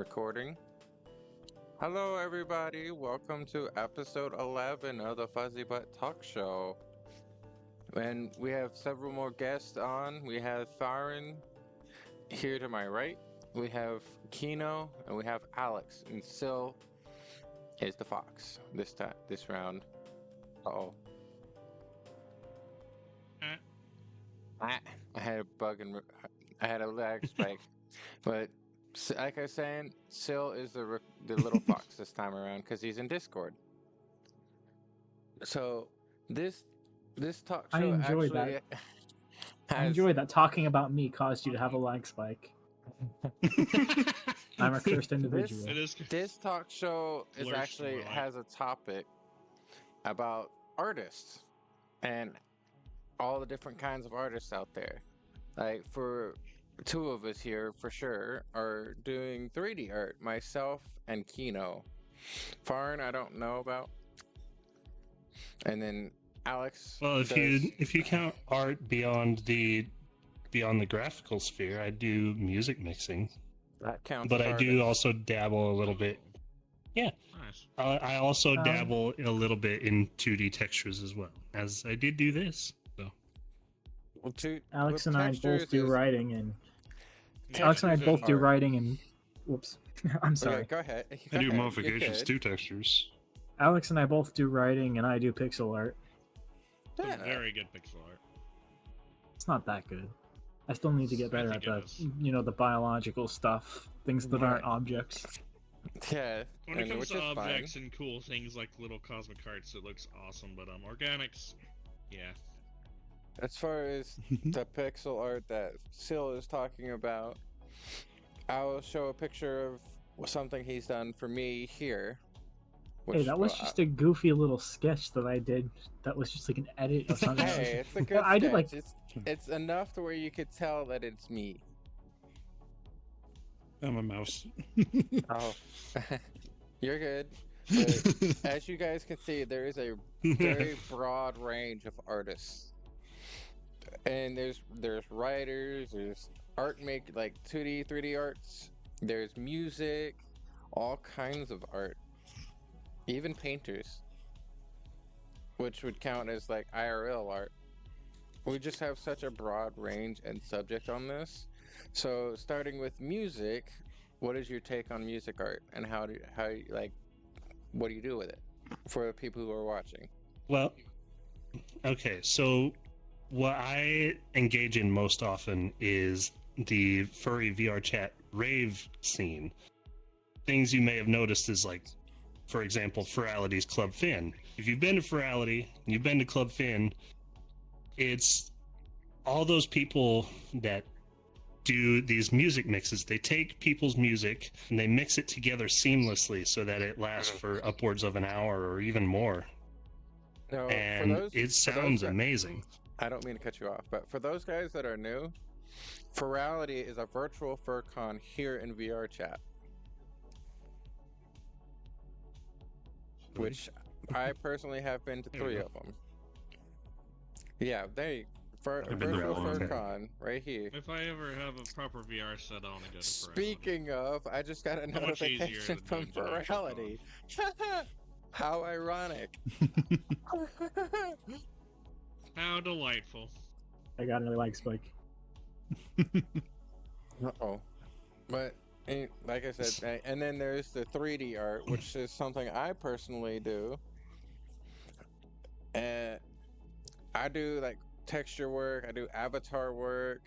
Recording. Hello, everybody. Welcome to episode 11 of the Fuzzy Butt Talk Show. And we have several more guests on. We have Farin here to my right. We have Kino and we have Alex. And Sil is the fox this round. Uh-oh. I had a bug and I had a lag spike. But like I was saying, Sil is the little fox this time around because he's in Discord. So this talk I show enjoy actually that. has I enjoy that talking about me caused you to have a lag spike. I'm a cursed individual. this talk show is Blurs actually more like. has a topic about artists and all the different kinds of artists out there. Like for two of us here for sure are doing 3D art, myself and Kino. Farin I don't know about. And then Alex. Well, if you count art beyond the graphical sphere, I do music mixing. That counts. But as I do artist. also dabble a little bit. Yeah. Nice. I also dabble a little bit in 2D textures as well, as I did do this. So. Well, Alex and I both do writing and Alex and I both do writing and whoops. I'm sorry. Okay, go ahead. I do modifications to textures. Alex and I both do writing and I do pixel art. Yeah. Very good pixel art. It's not that good. I still need to get better at think it the the biological stuff, things that aren't objects. Yeah. When it comes which to is objects fine. and cool things like little cosmic hearts, it looks awesome. But organics, yeah. As far as the pixel art that Sil is talking about, I'll show a picture of something he's done for me here. Hey, that was just a goofy little sketch that I did. That was just like an edit of something. Hey, it's a good I did sketch. like It's enough to where you could tell that it's me. I'm a mouse. Oh, you're good. But as you guys can see, there is a very broad range of artists, and there's writers, there's like 2D, 3D arts, there's music, all kinds of art, even painters, which would count as like IRL art. We just have such a broad range and subject on this. So starting with music, what is your take on music art, and what do you do with it for the people who are watching? Well, okay, so what I engage in most often is the furry VR chat rave scene. Things you may have noticed is like, for example, Furality's Club Fin. If you've been to Furality, you've been to Club Fin, it's all those people that do these music mixes. They take people's music and they mix it together seamlessly so that it lasts for upwards of an hour or even more. No, And it sounds amazing. I don't mean to cut you off, but for those guys that are new, Furality is a virtual FurCon here in VR chat, which I personally have been to 3 of them. Yeah, virtual FurCon right here. If I ever have a proper VR set, I want to go to Speaking of, I just got a How much easier notification than from doing virtual Furality. How ironic. How delightful. I got another lag spike. Uh-oh. But like I said, and then there's the 3D art, which is something I personally do. And I do like texture work, I do avatar work.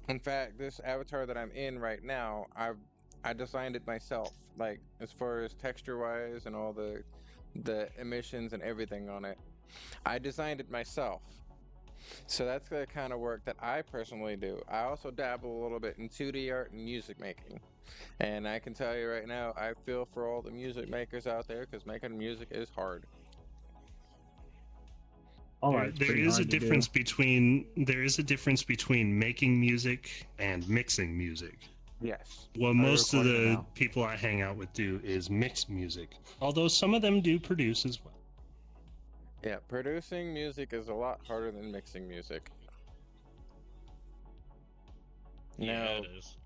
In fact, this avatar that I'm in right now, I designed it myself, like as far as texture wise and all the emissions and everything on it. I designed it myself. So that's the kind of work that I personally do. I also dabble a little bit in 2D art and music making. And I can tell you right now, I feel for all the music makers out there because making music is hard. There is a difference between making music and mixing music. Yes. What most of the people I hang out with do is mix music, although some of them do produce as well. Yeah, producing music is a lot harder than mixing music. Yeah, Now, it is.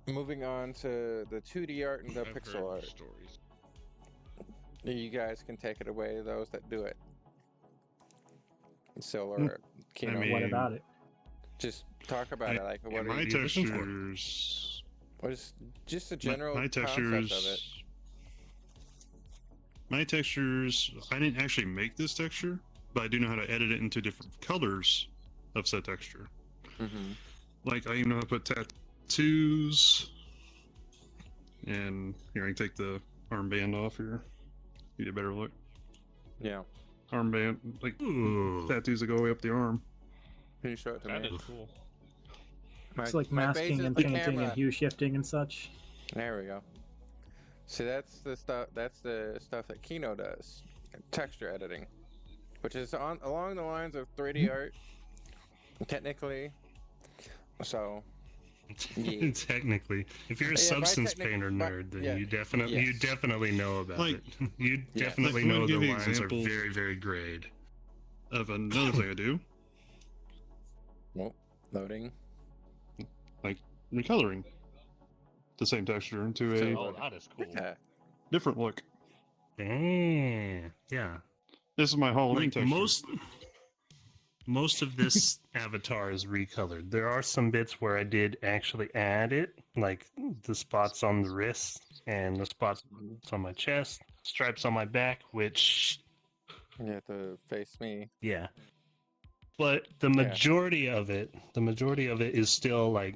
moving on to the 2D art and the I've pixel heard art. stories. You guys can take it away, those that do it. So, or Kino, What about it? just talk about it. Like, what my are you looking for? textures. What is just a general my concept textures. of it? My textures. I didn't actually make this texture, but I do know how to edit it into different colors of said texture. Mm-hmm. Like I even know how to put tattoos. And here I can take the armband off here. Get a better look. Yeah. Armband, like Ooh. tattoos that go way up the arm. Can you show it to That me? is cool. It's like My base masking is and the painting camera. and hue shifting and such. There we go. See, that's the stuff. That's the stuff that Kino does. Texture editing, which is along the lines of 3D art, technically. So, yeah. Technically, if you're a Yeah, by substance technic- painter by- nerd, then yeah, you definitely know about Like- it. You Yeah. definitely Like, I'm know gonna the give you lines examples. are very, very grayed. Of another thing I do, Well, loading. like recoloring the same texture into a So- Oh, that is cool. Yeah. different look. Yeah. This is my Halloween Like texture. most of this avatar is recolored. There are some bits where I did actually add it, like the spots on the wrist and the spots on my chest, stripes on my back, which You have to face me. yeah. But the majority of it is still like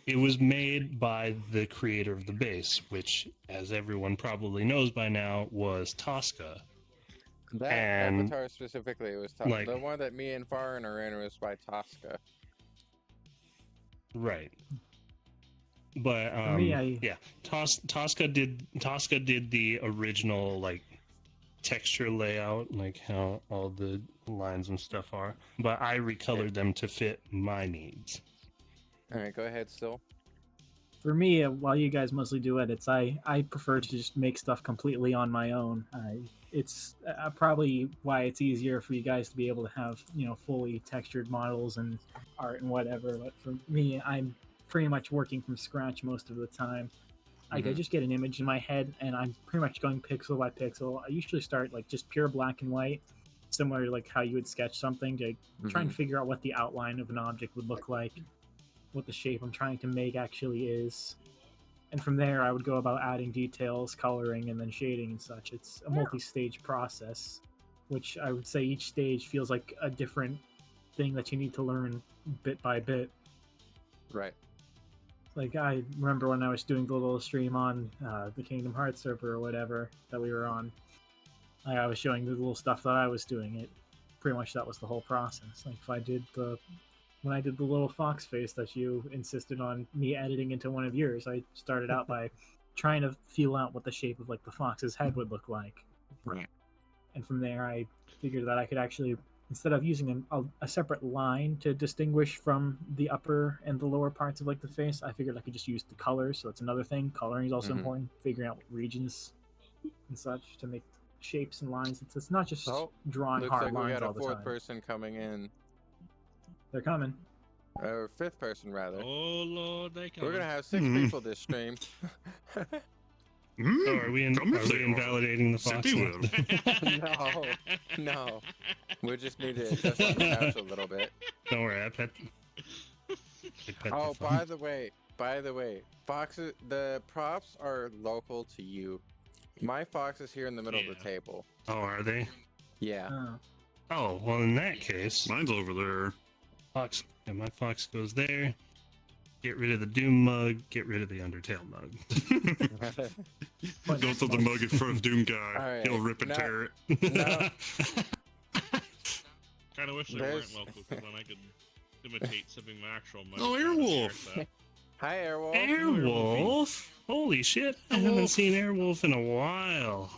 it was made by the creator of the base, which, as everyone probably knows by now, was Tosca. That And, avatar specifically was Tosca. like- The one that me and Farin are in was by Tosca. Right. But For me, yeah, Tosca did the original like texture layout, like how all the lines and stuff are. But I recolored them to fit my needs. All right, go ahead. Still. For me, while you guys mostly do edits, I prefer to just make stuff completely on my own. It's probably why it's easier for you guys to be able to have, fully textured models and art and whatever. But for me, I'm pretty much working from scratch most of the time. Like, I just get an image in my head and I'm pretty much going pixel by pixel. I usually start like just pure black and white, similar to like how you would sketch something, to try and figure out what the outline of an object would look like, what the shape I'm trying to make actually is. And from there, I would go about adding details, coloring, and then shading and such. It's a multi-stage process, which I would say each stage feels like a different thing that you need to learn bit by bit. Right. Like, I remember when I was doing the little stream on the Kingdom Hearts server or whatever that we were on, I was showing the little stuff that I was doing. It pretty much, that was the whole process. Like, when I did the little fox face that you insisted on me editing into one of yours, I started out by trying to feel out what the shape of like the fox's head would look like. Right. And from there, I figured that I could actually, instead of using a separate line to distinguish from the upper and the lower parts of like the face, I figured I could just use the colors. So it's another thing. Coloring is also important. Figuring out regions and such to make shapes and lines. It's not just drawing Looks hard like we lines got a all the fourth time. person coming in. They're coming. Or fifth person, rather. Oh Lord, they come. We're gonna have 6 people this stream. Oh, are we invalidating the fox? No, no. We just need to adjust the couch a little bit. Don't worry, I pet Oh, the by the way, foxes. The props are local to you. My fox is here in the middle of the table. Oh, are they? Yeah. Oh. Oh, well, in that case, Mine's over there. fox. Yeah, my fox goes there. Get rid of the Doom mug. Get rid of the Undertale mug. Go throw the mug in front of Doom Guy. Alright, He'll rip and now- tear it. now- Kind of wish they There's- weren't local, because then I could imitate sipping my actual mic. Oh, Airwolf. Hi, Airwolf. Airwolf! Holy shit! I haven't seen Airwolf in a while.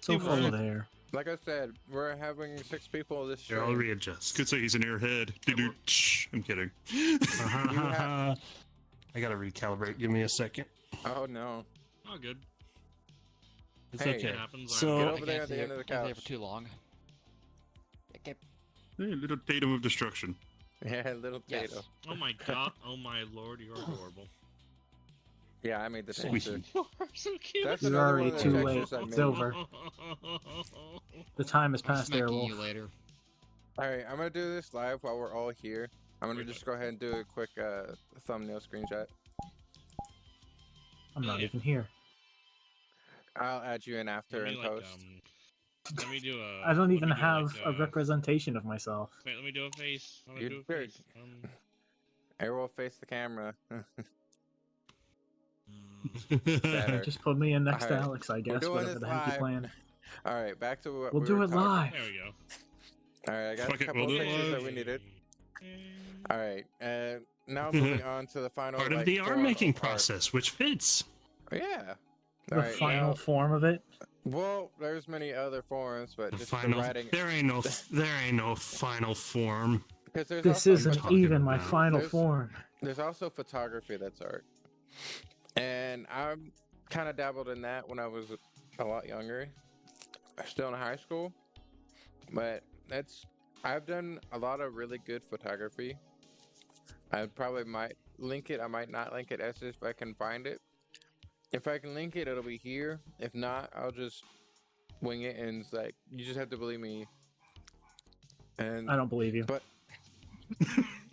So Hey, full Mark. of air. Like I said, we're having 6 people this Here, I'll stream. readjust. Could say he's an airhead. I'm kidding. I gotta recalibrate. Give me a second. Oh no. Oh, good. It's Hey. okay. It happens. So- Get I over there can't at the stay end of the can't stay couch. for too long. Hey, little datum of destruction. Yeah, little Yes. potato. Oh my god! Oh my lord! You're adorable. Yeah, I made the Sweet. texture. You are so cute. That's You're another already one of the too textures late. I It's made. over. The time has I'm passed, smacking Airwolf. you later. All right, I'm gonna do this live while we're all here. I'm gonna Okay. just go ahead and do a quick thumbnail screenshot. I'm not Yeah. even here. I'll add you in after Let me and like post. Let me do a. I don't let even me do, have like, a representation of myself. Wait, let me do a face. Let me You do a jerk. face. Airwolf face the camera. Mm, Better. Just put me in next to Alright, Alex, I We're guess. doing Whatever this the heck you live. plan. All right, back to what We'll we do were it talking. live. there we go. All right, I got Fuck a it, couple we'll of do it pictures that live. we needed. All right, now moving on to the final Part of like, the art form making of art. process, which fits. Yeah. The All right, final now, form of it. well, there's many other forms, but The just final. the writing. There ain't no final form. Because there's This also isn't talking even my about? final There's- form. there's also photography that's art, and I'm kind of dabbled in that when I was a lot younger, still in high school. But I've done a lot of really good photography. I probably might link it. I might not link it as if I can find it. If I can link it, it'll be here. If not, I'll just wing it, and it's like you just have to believe me. And I don't believe you. but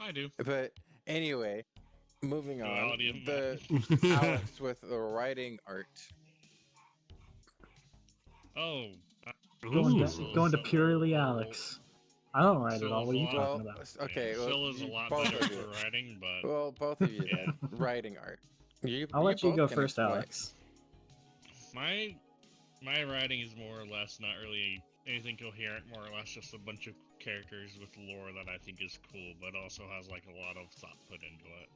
I do. anyway, moving on. Duality of The Alex with the writing art. Oh. Going Ooh. to, going to purely Alex. I don't write at all. What are you Still talking Well, about? okay. Well, Phil is a lot both better of you. for writing, but Well, both of you. Yeah. Then. Writing art. I'll let you both go can first, explain. Alex. my writing is more or less not really anything coherent. More or less just a bunch of characters with lore that I think is cool, but also has like a lot of thought put into it.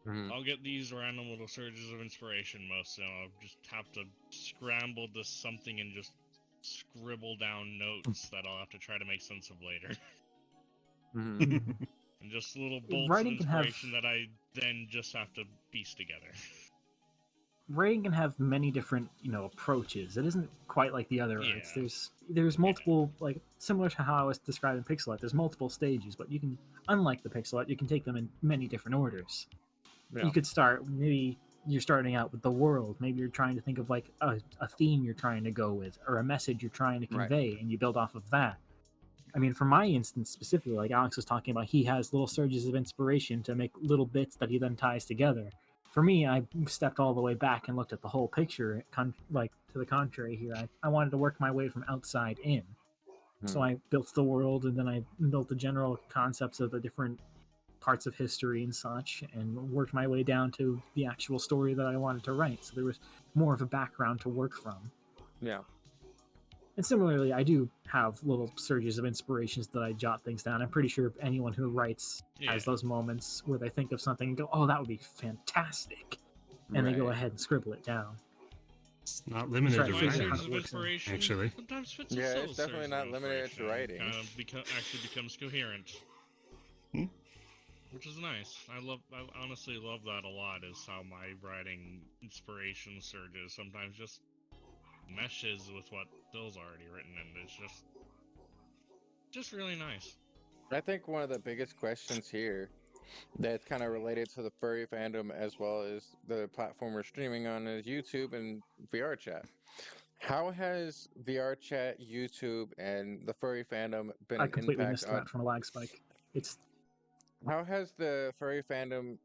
Mhm. I'll get these random little surges of inspiration most, and I'll just have to scramble to something and just scribble down notes that I'll have to try to make sense of later. Mhm. And just little bolts Writing of can have- inspiration that I then just have to piece together. Writing can have many different, approaches. It isn't quite like the other arts. Yeah. There's multiple, like similar to how I was describing pixel art. There's multiple stages, but you can, unlike the pixel art, you can take them in many different orders. Yeah. You could start, maybe you're starting out with the world. Maybe you're trying to think of like a theme you're trying to go with, or a message you're trying to Right. convey, and you build off of that. I mean, for my instance specifically, like Alex was talking about, he has little surges of inspiration to make little bits that he then ties together. For me, I stepped all the way back and looked at the whole picture. Like to the contrary here, I wanted to work my way from outside in. So I built the world, and then I built the general concepts of the different parts of history and such, and worked my way down to the actual story that I wanted to write. So there was more of a background to work from. Yeah. And similarly, I do have little surges of inspirations that I jot things down. I'm pretty sure anyone who writes has Yeah. those moments where they think of something and go, "Oh, that would be fantastic," and they go Right. ahead and scribble it down. It's not limited Right, to My figure out writing. how sources it of works in. inspiration Actually. sometimes fits Yeah, with it's Phil's definitely sources not of limited to inspiration, writing. Kind of actually becomes coherent. Hmm. Which is nice. I honestly love that a lot. Is how my writing inspiration surges. Sometimes just meshes with what Phil's already written, and it's just really nice. I think one of the biggest questions here that's kind of related to the furry fandom as well as the platform we're streaming on is YouTube and VR chat. How has VR chat, YouTube, and the furry fandom been I an completely impact missed on? that from a lag spike. It's How has the furry fandom,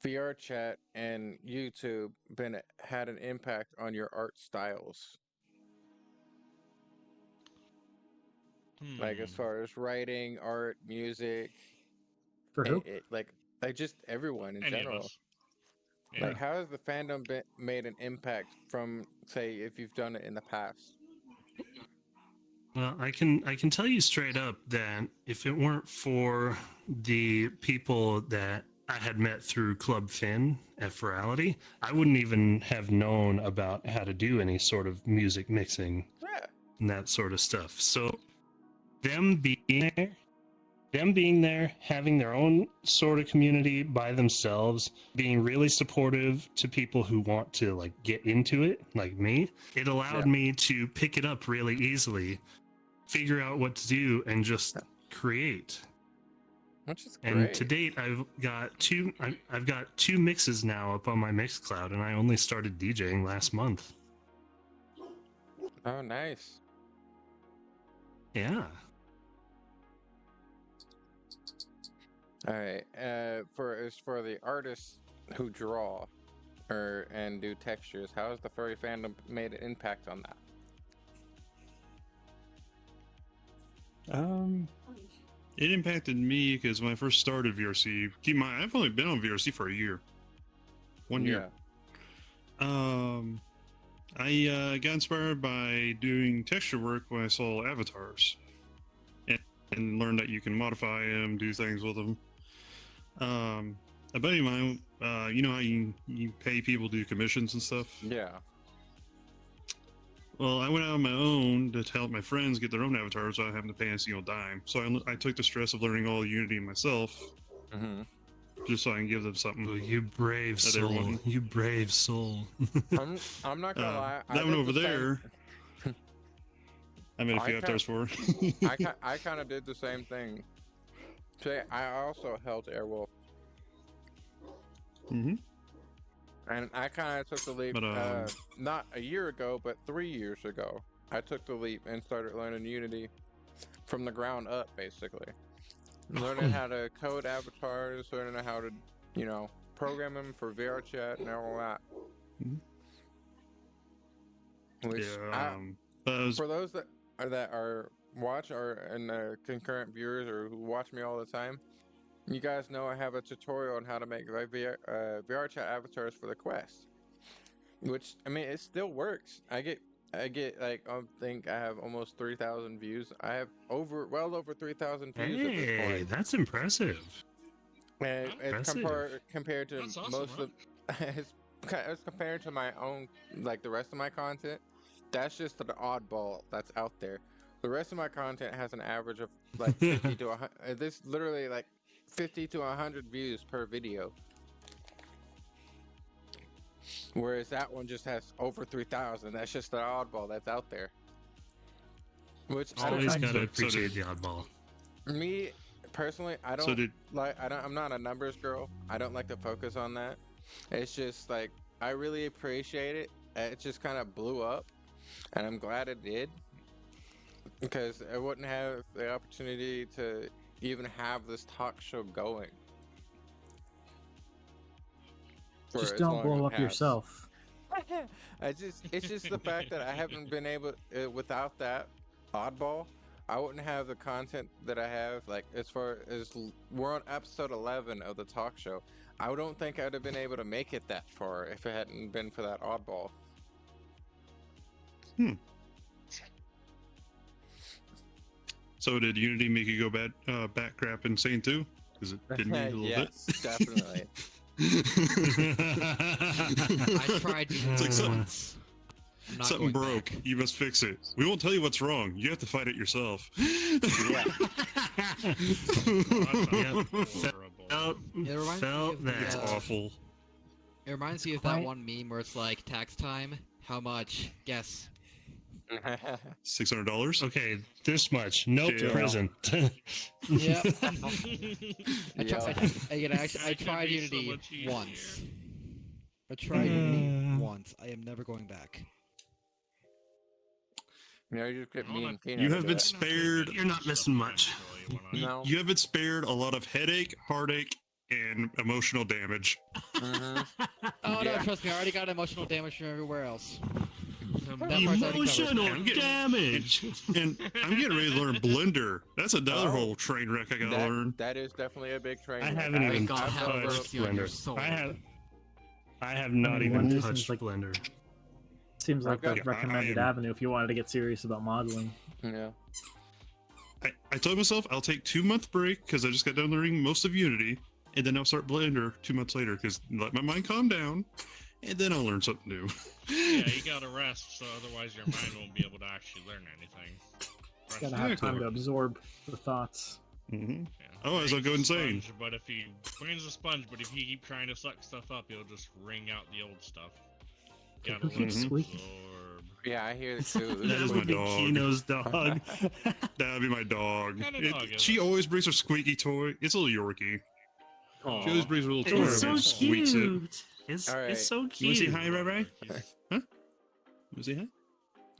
VR chat, and YouTube had an impact on your art styles? Like as Hmm. far as writing, art, music, for who? like just everyone in Any of general. us. Yeah. Like, how has the fandom made an impact from, say, if you've done it in the past? Well, I can tell you straight up that if it weren't for the people that I had met through Club Finn at Virality, I wouldn't even have known about how to do any sort of music mixing Yeah. and that sort of stuff. So them being there, having their own sort of community by themselves, being really supportive to people who want to like get into it, like me, it allowed me to pick it up really easily, figure out what to do, and just create. which is And great. to date, I've got two mixes now up on my Mixcloud, and I only started DJing last month. Oh, nice. Yeah. All right. For the artists who draw and do textures, how has the furry fandom made an impact on that? It impacted me because when I first started VRC, keep in mind, I've only been on VRC for a year. 1 year. I got inspired by doing texture work when I saw avatars, and learned that you can modify them, do things with them. A buddy of mine, you know how you pay people to do commissions and stuff? Yeah. Well, I went out on my own to help my friends get their own avatars without having to pay a single dime. So I took the stress of learning all Unity myself, Mm-hmm. just so I can give them something. Oh, you brave That they soul. want. You brave soul. I'm not gonna lie. I That one did over the same- there, I made a I few can't- avatars for. I kind of did the same thing. Say, I also held Airwolf, Mm-hmm. and I kind of took the leap. But, Not a year ago, but 3 years ago, I took the leap and started learning Unity from the ground up, basically. Learning how to code avatars, learning how to, program them for VR chat and all that. Which Yeah. for those that are watch or and concurrent viewers or who watch me all the time, you guys know I have a tutorial on how to make VR chat avatars for the Quest. Which, I mean, it still works. I get like, I think I have almost 3,000 views. I have well over 3,000 views at this Hey, point. that's impressive. And it's Impressive. compared to That's awesome, most of it's compared to my own, like the rest of my content. That's just the oddball that's out there. The rest of my content has an average of like 50 to 100. This literally like 50 to 100 views per video. Whereas that one just has over 3,000. That's just the oddball that's out there. Which Always gotta so appreciate did- the oddball. me personally, I don't So did I'm not a numbers girl. I don't like to focus on that. It's just like I really appreciate it. It just kind of blew up, and I'm glad it did, because I wouldn't have the opportunity to even have this talk show going. for Just as don't long blow as up it has. yourself. It's just the fact that I haven't been able without that oddball, I wouldn't have the content that I have. Like, as far as we're on episode 11 of the talk show, I don't think I'd have been able to make it that far if it hadn't been for that oddball. So did Unity make you go back crap insane too? Because it did me a little yes, definitely. I tried to It's like something- once. I'm not Something going broke. back. You must fix it. We won't tell you what's wrong. You have to fight it yourself. Yeah. Horrible. Felt, It reminds me felt of, that. It's uh, awful. It reminds me of that one meme where it's like tax time. How much? Guess. $600. Okay, this much. Nope, Jail. prison. Yeah. I Yeah. tried That could be so Unity much easier. once. I tried Unity once. I am never going back. You know, you just get me and Kino You to have do been it. spared. You're not missing much. No. You have been spared a lot of headache, heartache, and emotional damage. Mhm. Oh Yeah. no, trust me, I already got emotional damage from everywhere else. That part's already covered. Emotional I'm getting- damage. And I'm getting ready to learn Blender. That's another Oh. whole train wreck I gotta learn. That is definitely a big train. I wreck. haven't even God I've have never- mercy on your Blender. soul. I have not mean, even Blender touched seems like- Blender. Seems like Okay. the recommended I am- avenue if you wanted to get serious about modeling. Yeah. I told myself I'll take 2-month break because I just got done learning most of Unity, and then I'll start Blender 2 months later because let my mind calm down, and then I'll learn something new. Yeah, you gotta rest, so otherwise your mind won't be able to actually learn anything. Rest Gotta is have time to important. absorb the thoughts. hmm Yeah. Otherwise, I'll go Brain's a insane. sponge, but if you brain's a sponge, but if you keep trying to suck stuff up, you'll just wring out the old stuff. Okay, Gotta who keeps let it squeaking? absorb. Yeah, I hear it too. That That is would my be dog. Kino's dog. That'd be my dog. What kind of dog is She it? always brings her squeaky toy. It's a little Yorkie. Aw. She always brings her little toy It's over so and squeaks it. cute. It's Alright. so You want to cute. say hi, Ray Ray? Keys. You want to say hi?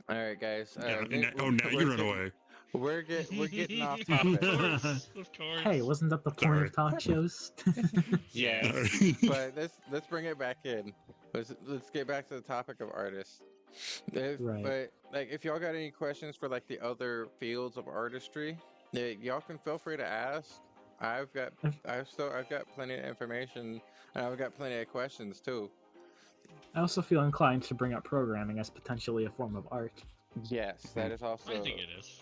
All right, guys. Yeah, Nick, now you run getting- away. We're getting off Of topic. course, of course. Hey, wasn't that the point Sorry. of talk shows? Yeah, Alright. but let's bring it back in. Let's get back to the topic of artists. Right. But like, if y'all got any questions for like the other fields of artistry, y'all can feel free to ask. I've got plenty of information, and I've got plenty of questions too. I also feel inclined to bring up programming as potentially a form of art, Yes, that is also. I think it is.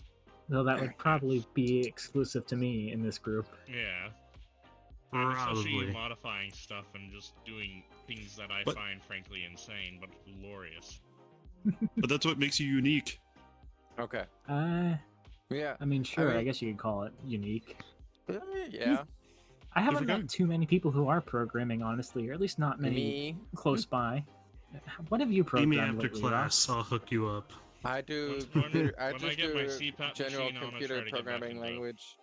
though that would probably be exclusive to me in this group. Yeah. And especially Probably. modifying stuff and just doing things that I But- find frankly insane, but glorious. But that's what makes you unique. Okay. Yeah. I mean, sure, I mean- guess you could call it unique. Yeah. I haven't forgot. met too many people who are programming, honestly, or at least not many Me, close by. What have you See programmed me after lately, class. Ross? I'll hook you up. I do. When- Computer, I when I just get my do CPAP general machine, I wanna computer try to get back programming into it. language.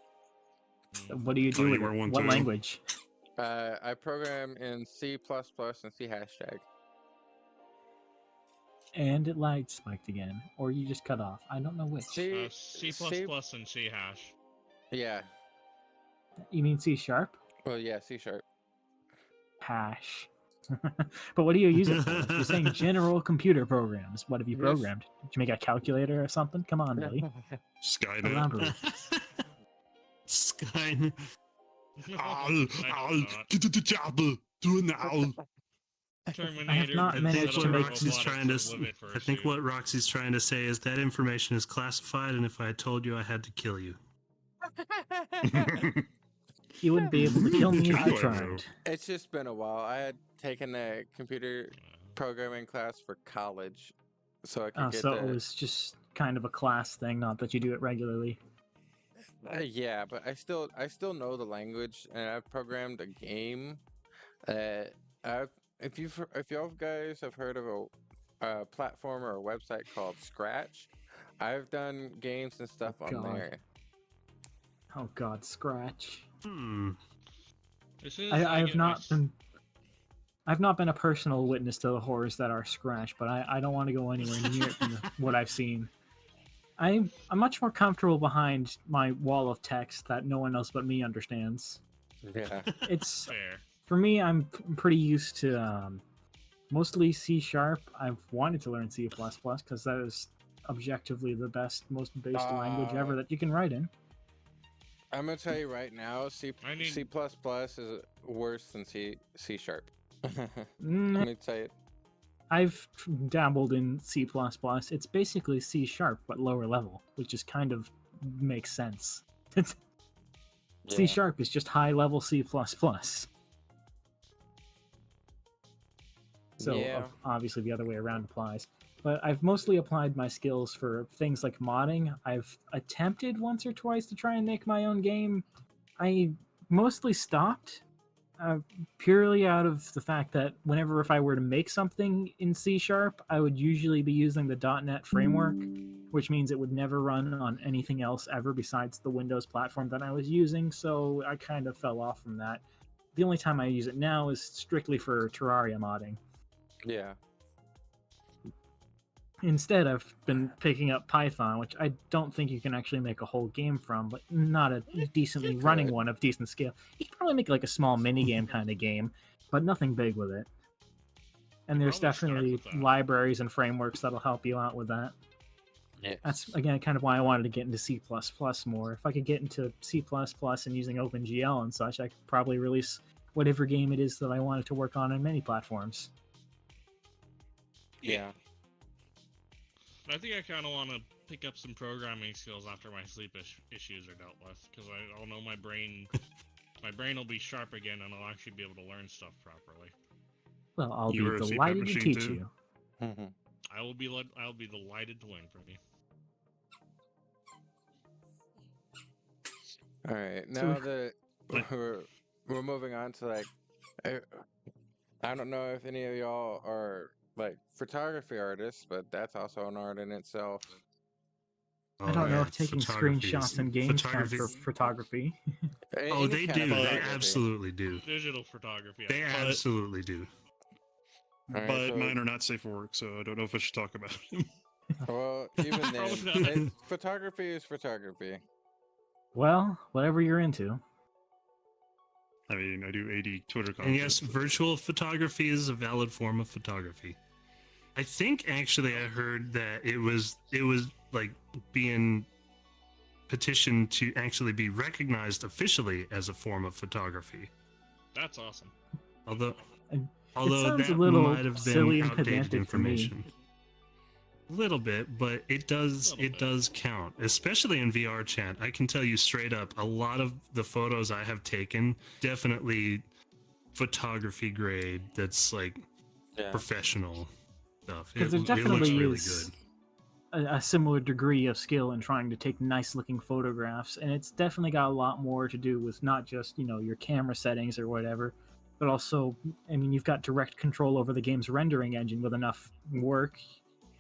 What do you Oh, do you with were it? one What too. language? I program in C++ and C hashtag. And it lagged spiked again, or you just cut off. I don't know which. C, C++ and C hash. yeah. You mean C sharp? Well, yeah, C sharp. Hash. But what do you use it for? You're saying general computer programs. What have you Yes. programmed? Did you make a calculator or something? Come on, buddy. Skynet. Elaborate. Sky. I Get to the job. Do it now. Terminator. not I managed think to what make- Roxy's trying to. I think what Roxy's trying to say is that information is classified, and if I had told you, I had to kill you. You wouldn't be able to kill me if Good you boy, tried. bro. It's just been a while. I had taken a computer programming class for college, so I could Oh, get so the. it was just kind of a class thing, not that you do it regularly. Yeah, but I still know the language, and I've programmed a game. If y'all guys have heard of a platform or a website called Scratch, I've done games and stuff on God. there. Oh God, Scratch. I've not been a personal witness to the horrors that are Scratch, but I don't want to go anywhere near it from what I've seen. I'm much more comfortable behind my wall of text that no one else but me understands. Yeah. It's Fair. for me. I'm pretty used to mostly C sharp. I've wanted to learn C++ because that is objectively the best, most based language ever that you can write in. I'm gonna tell you right now, C++ is worse than C sharp. Mm, Let me tell you. I've dabbled in C++. It's basically C sharp but lower level, which just kind of makes sense. C Yeah. sharp is just high level C++. So Yeah. obviously the other way around applies. But I've mostly applied my skills for things like modding. I've attempted once or twice to try and make my own game. I mostly stopped purely out of the fact that whenever if I were to make something in C sharp, I would usually be using the .NET framework, which means it would never run on anything else ever besides the Windows platform that I was using. So I kind of fell off from that. The only time I use it now is strictly for Terraria modding. Yeah. Instead, I've been picking up Python, which I don't think you can actually make a whole game from, but not a decently you running could. one of decent scale. You could probably make like a small mini game kind of game, but nothing big with it. And there's Probably start definitely with that. libraries and frameworks that'll help you out with that. Yeah. That's again kind of why I wanted to get into C++ more. If I could get into C++ and using OpenGL and such, I could probably release whatever game it is that I wanted to work on many platforms. Yeah. I think I kind of want to pick up some programming skills after my sleep issues are dealt with, because I'll know my brain will be sharp again, and I'll actually be able to learn stuff properly. Well, I'll You were be a CPAP delighted to machine teach too? you. I'll be delighted to learn from you. All right. So Now if- that we're moving on to like, I don't know if any of y'all are like photography artists, but that's also an art in itself. I don't know yeah, if taking photography is- screenshots in games count photography- for photography. Oh, Any they kind of do. They photography. absolutely do. Digital photography. They But- absolutely do. All right, But so- mine are not safe for work, so I don't know if I should talk about them. Well, even then, Probably not. photography is photography. Well, whatever you're into. I mean, I do 80 Twitter And comments. yes, virtual photography is a valid form of photography. I think actually I heard that it was like being petitioned to actually be recognized officially as a form of photography. That's awesome. Although It that sounds a little might have been silly and outdated pedantic to me. information. A little bit, but it does Little bit. does count, especially in VR chat. I can tell you straight up, a lot of the photos I have taken definitely photography grade. That's like Yeah. professional stuff. Because there It looks definitely really is good. a similar degree of skill in trying to take nice looking photographs, and it's definitely got a lot more to do with not just your camera settings or whatever, but also, I mean, you've got direct control over the game's rendering engine. With enough work,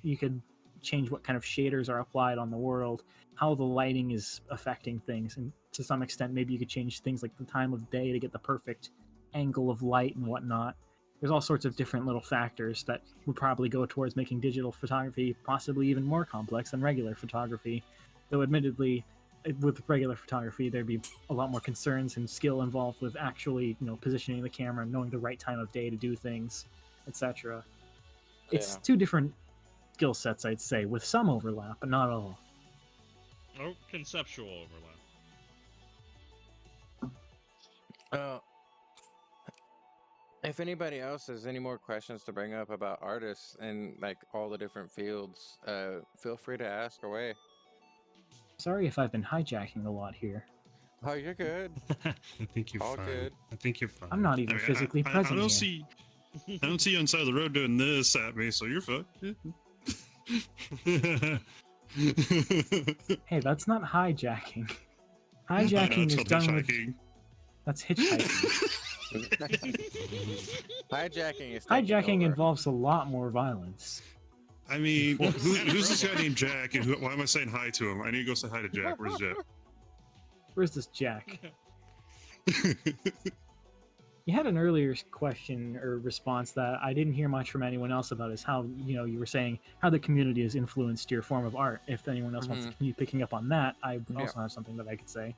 you could change what kind of shaders are applied on the world, how the lighting is affecting things, and to some extent maybe you could change things like the time of day to get the perfect angle of light and whatnot. There's all sorts of different little factors that would probably go towards making digital photography possibly even more complex than regular photography. Though admittedly, with regular photography, there'd be a lot more concerns and skill involved with actually, positioning the camera, knowing the right time of day to do things, etc. It's Yeah. two different skill sets, I'd say, with some overlap, but not all. Or conceptual overlap. If anybody else has any more questions to bring up about artists and like all the different fields, feel free to ask away. Sorry if I've been hijacking a lot here. Oh, you're good. I think you're All fine. good. I think you're fine. I'm not even physically I present don't here. see. I don't see you on the side of the road doing this at me, so you're fine. Hey, that's not hijacking. I know, Hijacking it's is called done with... hitchhiking. That's hitchhiking. Hijacking is taking Hijacking over. involves a lot more violence. I mean, who's this guy named Jack, and why am I saying hi to him? I need to go say hi to Jack. Where's Jack? Where's this Jack? You had an earlier question or response that I didn't hear much from anyone else about, is how, you were saying how the community has influenced your form of art. If anyone else wants to continue picking up on that, I would also have something that I could say.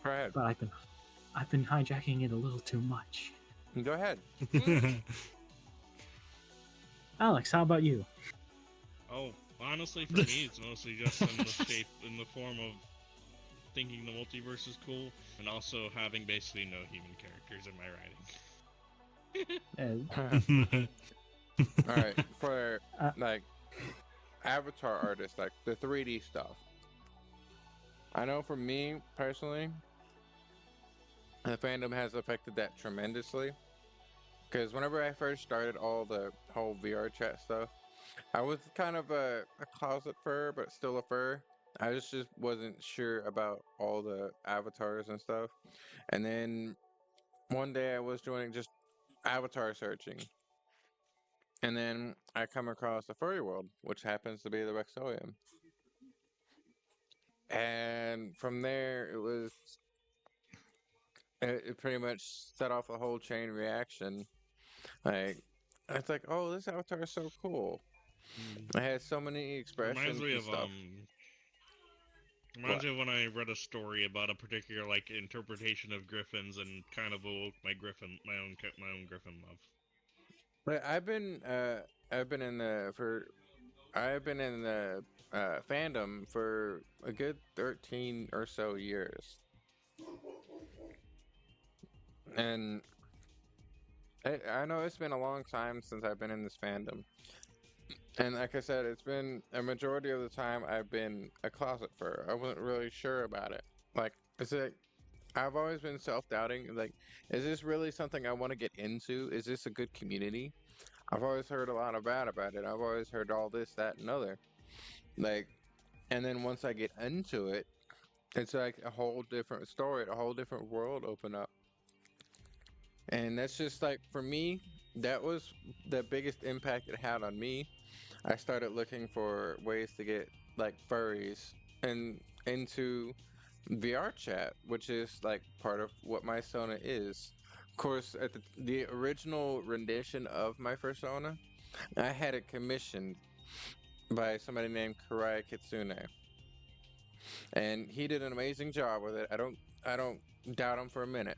Go ahead. But I've been hijacking it a little too much. Go ahead. Alex, how about you? Oh, honestly, for me, it's mostly just in the shape, in the form of thinking the multiverse is cool, and also having basically no human characters in my writing. All right, for Uh, like avatar artists, like the 3D stuff. I know for me personally, the fandom has affected that tremendously. Because whenever I first started all the whole VR chat stuff, I was kind of a closet fur, but still a fur. I just wasn't sure about all the avatars and stuff. And then one day I was doing just avatar searching. And then I come across the furry world, which happens to be the Rexolium. And from there, it pretty much set off a whole chain reaction. Like, it's like, oh, this avatar is so cool. It has so many expressions Reminds me and of stuff. Reminds me of when I read a story about a particular like interpretation of griffins and kind of awoke my own griffin love. But I've been in the fandom for a good 13 or so years, and I know it's been a long time since I've been in this fandom. And like I said, it's been a majority of the time I've been a closet fur. I wasn't really sure about it. Like, I've always been self-doubting. Like, is this really something I want to get into? Is this a good community? I've always heard a lot about it. I've always heard all this, that, and other. Like, and then once I get into it, it's like a whole different story, a whole different world open up. And that's just like, for me, that was the biggest impact it had on me. I started looking for ways to get like furries and into VR chat, which is like part of what my Sona is. Of course, at the original rendition of my persona, I had it commissioned by somebody named Karai Kitsune, and he did an amazing job with it. I don't doubt him for a minute.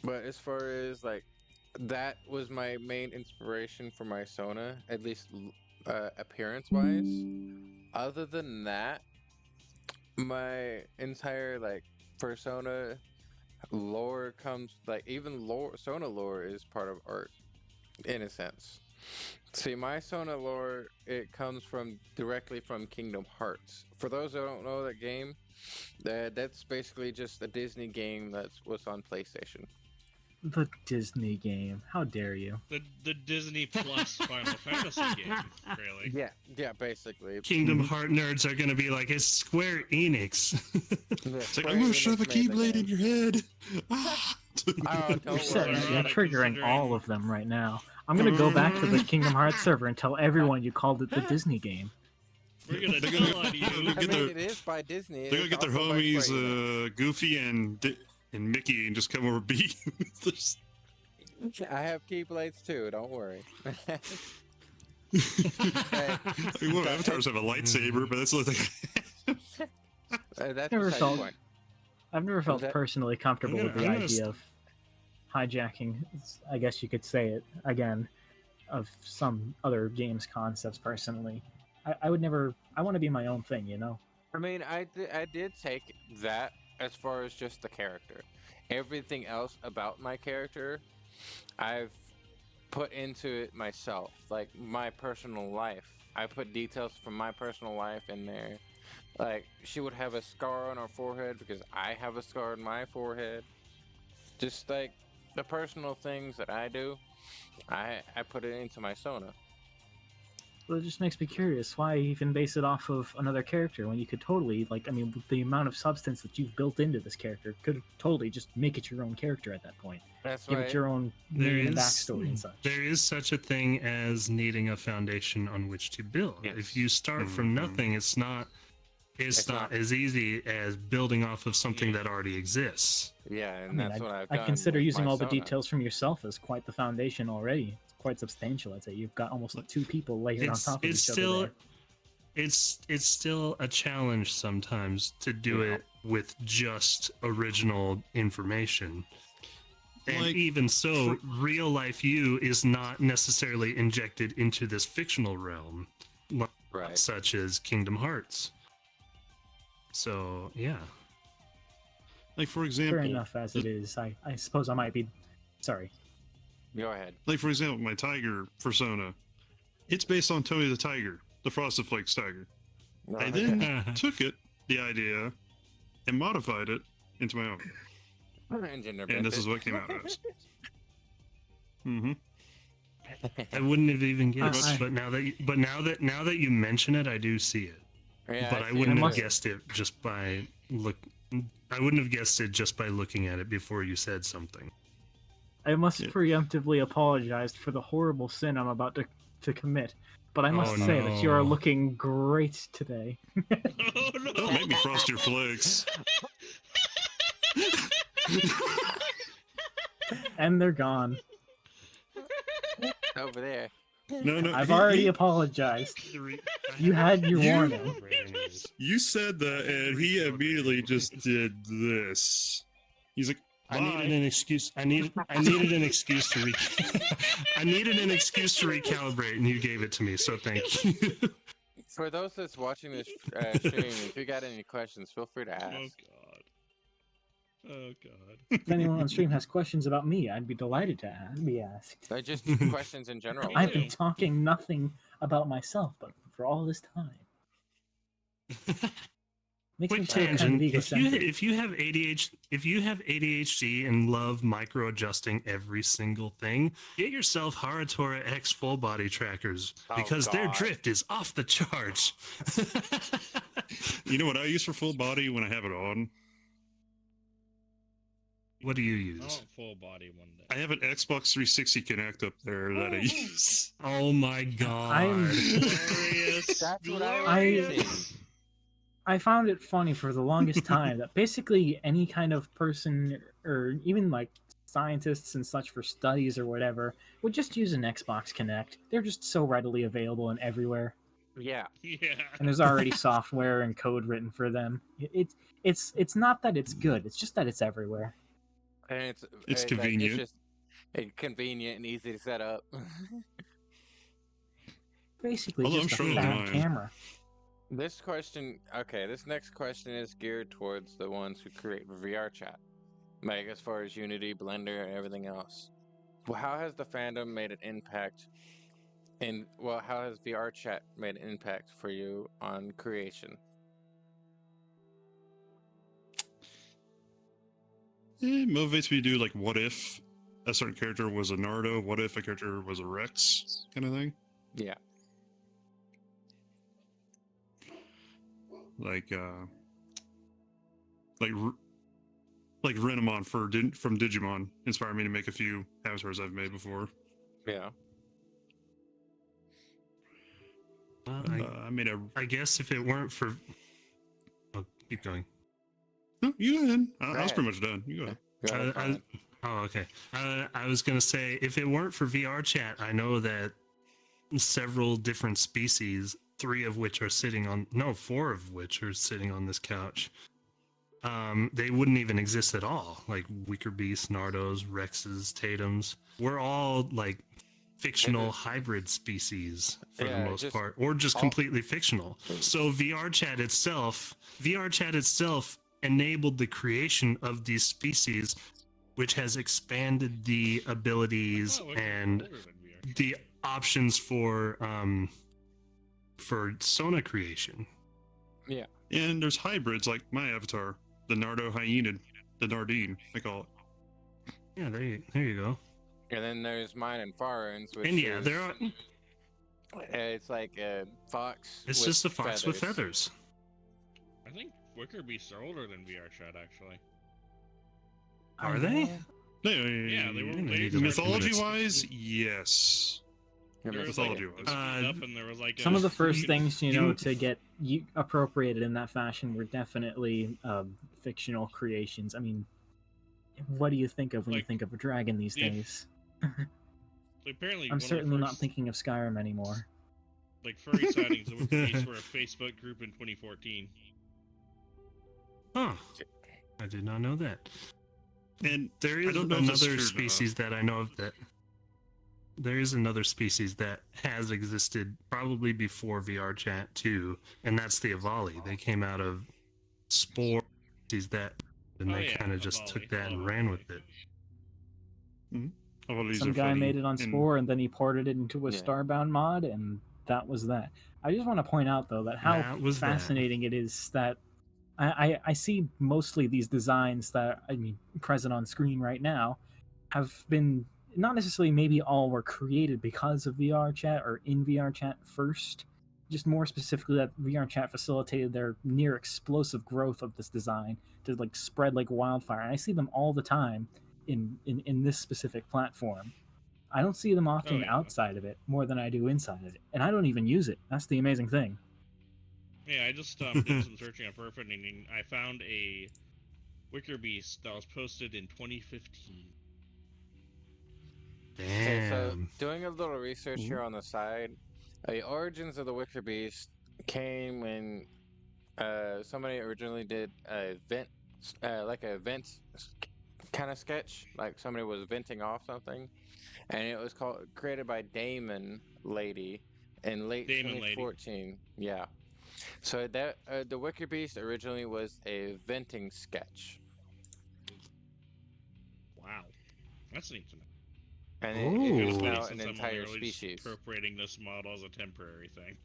But as far as like that was my main inspiration for my Sona, at least appearance wise. Other than that, my entire like persona lore comes like even lore Sona lore is part of art in a sense. See, my Sona lore it comes from directly from Kingdom Hearts. For those that don't know that game, that's basically just a Disney game that was on PlayStation. The Disney game. How dare you? The Disney Plus Final Fantasy game, really. Yeah, basically. Kingdom Heart nerds are going to be like, it's Square Enix. It's like, I'm going to shove a Keyblade in your head. Oh, You're don't worry. triggering all of them right now. I'm gonna go back to the Kingdom Hearts server and tell everyone you called it the Disney game. We're gonna They're tell gonna- on you. they're gonna I get mean, their- it is by Disney. They're going to get their homies, Goofy and Mickey, and just come over beat. I have Keyblades too. Don't worry. I mean, what avatars have a lightsaber, but that's the thing. That's Never beside the felt- point. I've never felt that- personally comfortable with the I'm gonna idea of hijacking, I guess you could say it again, of some other games concepts personally. I would never, I want to be my own thing, you know? I mean, I did take that as far as just the character. Everything else about my character, I've put into it myself. Like my personal life, I put details from my personal life in there. Like she would have a scar on her forehead because I have a scar on my forehead. Just like the personal things that I do, I put it into my Sona. Well, it just makes me curious. Why even base it off of another character when you could totally, like, I mean, with the amount of substance that you've built into this character, could totally just make it your own character at that point. That's Give why it your own There name and is- backstory and such. There is such a thing as needing a foundation on which to build. Yes. If you start from Mhm. nothing, it's not It's not. as easy as building off of something that already exists. Yeah, I and mean, that's what I've done. I'd consider with using my all the Sona. details from yourself as quite the foundation already. It's quite substantial, I'd say. You've got almost two people layered on It's top of it's each still other there. it's still a challenge sometimes to do Yeah. it with just original information. And Like, even so, real life you is not necessarily injected into this fictional realm, Right. such as Kingdom Hearts. So yeah, Like, for example, Fair enough as it is. I suppose I might be... Sorry. Go ahead. like for example, my tiger persona, it's based on Tony the Tiger, the Frosted Flakes tiger. I then took it, the idea, and modified it into my own, and this is what came out as. Mm-hmm. I wouldn't have even guessed. I- But now that you mention it, I do see it. Yeah, But I see, wouldn't have must- guessed it just by look. I wouldn't have guessed it just by looking at it before you said something. I must Yeah. preemptively apologize for the horrible sin I'm about to commit. But I must Oh, say that you are no. looking great today. Oh no! Don't make me frost your flakes. And they're gone. over there. No, I've already apologized. You had your warning. You said that, and he immediately just did this. He's like, I "Bye." needed an excuse. I needed an excuse to I needed an excuse to recalibrate, and you gave it to me. So thank you. For those that's watching this stream, if you got any questions, feel free to ask. Oh god. Oh god. If anyone on stream has questions about me, I'd be delighted to be asked. Just questions in general. I've too. been talking nothing about myself, but for all this time. Makes me Quick feel kind tangent. of egocentric. If you have ADHD and love micro adjusting every single thing, get yourself Haratora X full body trackers Oh, because their God. drift is off the charts. You know what I use for full body when I have it on? What do you I use? want full body one day. I have an Xbox 360 Connect up there that I use. Oh my god. Glorious. That's what I was Glorious. I found it funny for the longest time that basically any kind of person, or even like scientists and such for studies or whatever, would just use an Xbox Connect. They're just so readily available and everywhere, Yeah. Yeah. and there's already software and code written for them. It's not that it's good; it's just that it's everywhere. And It's like, convenient. it's just convenient and easy to set up. Basically, Although I'm just a struggling fat with mine. camera. This next question is geared towards the ones who create VR chat. Like, as far as Unity, Blender, and everything else. Well, how has the fandom made an impact how has VR chat made an impact for you on creation? It motivates me to do like, what if a certain character was a Naruto? What if a character was a Rex? Kind of thing. Yeah. Like Renamon from Digimon inspired me to make a few avatars I've made before. Yeah. Well, I made a. I guess if it weren't for... Oh, keep going. No, you go ahead. I was ahead. pretty much done. You go ahead. Go ahead, Farin. Oh, okay. I was going to say, if it weren't for VR chat, I know that several different species, 4 of which are sitting on this couch, they wouldn't even exist at all. Like Wicker Beasts, Nardos, Rexes, Tatums. We're all like fictional hybrid species for the most part, or just completely fictional. So VR chat itself enabled the creation of these species, which has expanded the abilities and the options for Sona creation. Yeah. And there's hybrids like my avatar, the Nardo Hyenid, the Nardine, they call it. Yeah, there you go. And then there's mine and Farin's, which And yeah, is, there are. it's like a fox. It's with just a fox with feathers. I think Wicker Beasts are older than VR chat, actually. Are they? Yeah, they were. need to look Mythology-wise, yes. Yeah, There was Mythology-wise. up and there was like Some of the first you- things you- to get appropriated in that fashion were definitely fictional creations. I mean, what do you think of when you Like, think of a dragon these if- days? apparently I'm one of the certainly not first, thinking of Skyrim anymore. like furry sightings of Wicker Beasts were a Facebook group in 2014. Huh. I did not know that. And There I is don't know if it's true another or not. species that I know of that. There is another species that has existed probably before VR chat too, and that's the Avali. They came out of spore species and Oh, they yeah, kind of just Avali. took that and Love ran Avali. with it. all these Some are guy funny, made it on and Spore and then he ported it into a Yeah. Starbound mod, and that was that. I just want to point out though that how That was that. fascinating it is that I see mostly these designs that present on screen right now have been not necessarily maybe all were created because of VR chat or in VR chat first, just more specifically that VR chat facilitated their near explosive growth of this design to like spread like wildfire. And I see them all the time in this specific platform. I don't see them often yeah. outside of it more than I do inside of it, and I don't even use it. That's the amazing thing. Yeah, I just did some searching on Perfect and I found a Wicker Beast that was posted in 2015. Okay, so Damn. doing a little research here on the side, the origins of the Wicker Beast came when somebody originally did a vent, like a vent kind of sketch, like somebody was venting off something, and it was created by Damon Lady in late Damon Lady. 2014. Yeah. So that the Wicker Beast originally was a venting sketch, Wow, that's neat to know. and Ooh. it is It's funny now since an I'm only entire really just species. appropriating this model as a temporary thing.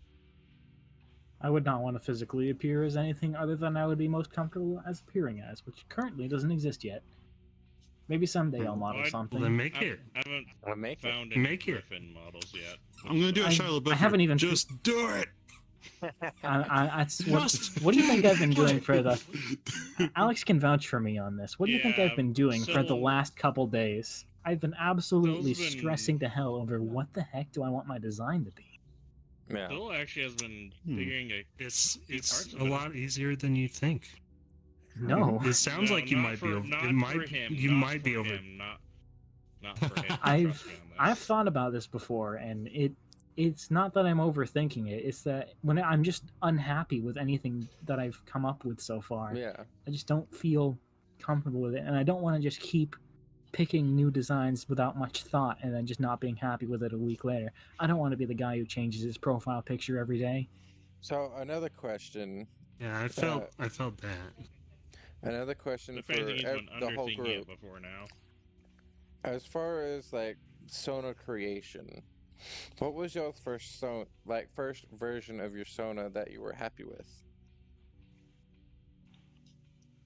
I would not want to physically appear as anything other than I would be most comfortable as appearing as, which currently doesn't exist yet. Maybe someday I'll model Well, something. Well, then make it. I haven't I'll make it. found any Make it. Griffin models yet. I'm gonna do a I- Shia LaBeouf. I haven't here. even just do it. What do you think I've been doing for the? Alex can vouch for me on this. What do you think I've been doing for the so- last couple days? I've been absolutely Phil's been- stressing to hell over what the heck do I want my design to be. Yeah. Phil actually has been Hmm. figuring a It's parts of a it. lot easier than you think. No, It sounds No, like you not might be for- over. not It might for him, you not might be for over. him, not for him. trust I've me on this. I've thought about this before, and it's not that I'm overthinking it. It's that when I'm just unhappy with anything that I've come up with so far. Yeah. I just don't feel comfortable with it, and I don't want to just keep picking new designs without much thought and then just not being happy with it a week later. I don't want to be the guy who changes his profile picture every day. So another question. Yeah, I felt that. Another question If for anything, he's been the whole underthinking group. it before now. As far as like Sona creation, what was your first first version of your Sona that you were happy with?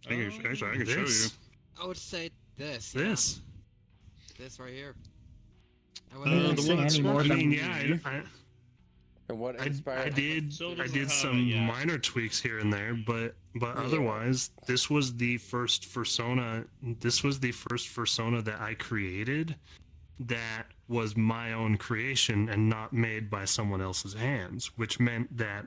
Actually, I can show you. This. I would say this. This. Yeah, this right here. I The wouldn't say one that's any more smarter than than yeah, me. And what I inspired? did Still I doesn't did have some it yet. minor tweaks here and there, but Yeah. otherwise, this was the first persona. This was the first persona that I created that was my own creation and not made by someone else's hands, which meant that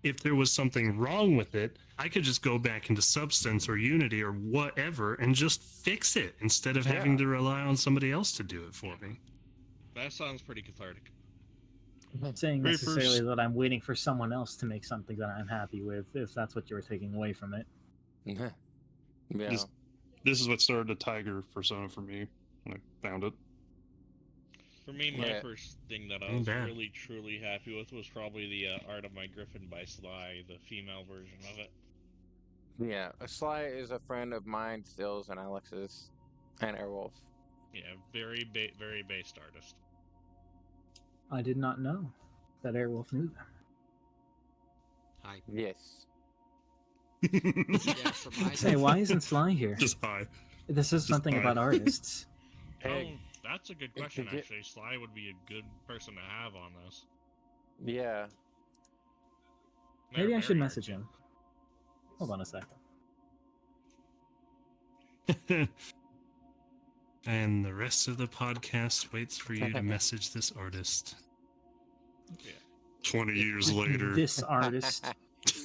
if there was something wrong with it, I could just go back into Substance or Unity or whatever and just fix it instead of having Yeah. to rely on somebody else to do it for me. That sounds pretty cathartic. I'm not saying Very necessarily first- that I'm waiting for someone else to make something that I'm happy with, if that's what you're taking away from it. yeah. This is what started the tiger persona for me when I found it. For me, my Yeah. first thing that I Ain't was bad. really truly happy with was probably the Art of My Griffin by Sly, the female version of it. Yeah. Sly is a friend of mine, Stills, and Alex's, and Airwolf. Yeah, very based artist. I did not know that Airwolf knew that. Hi. Yes. Yeah, for my Say, why isn't Sly here? Just hi. This is something fine. about artists. Hey, Oh, that's a good it question, could get- actually. Sly would be a good person to have on this. yeah. They're Maybe I should very message artsy. him. Hold on a second. And the rest of the podcast waits for you to message this artist. 20 years later. This artist,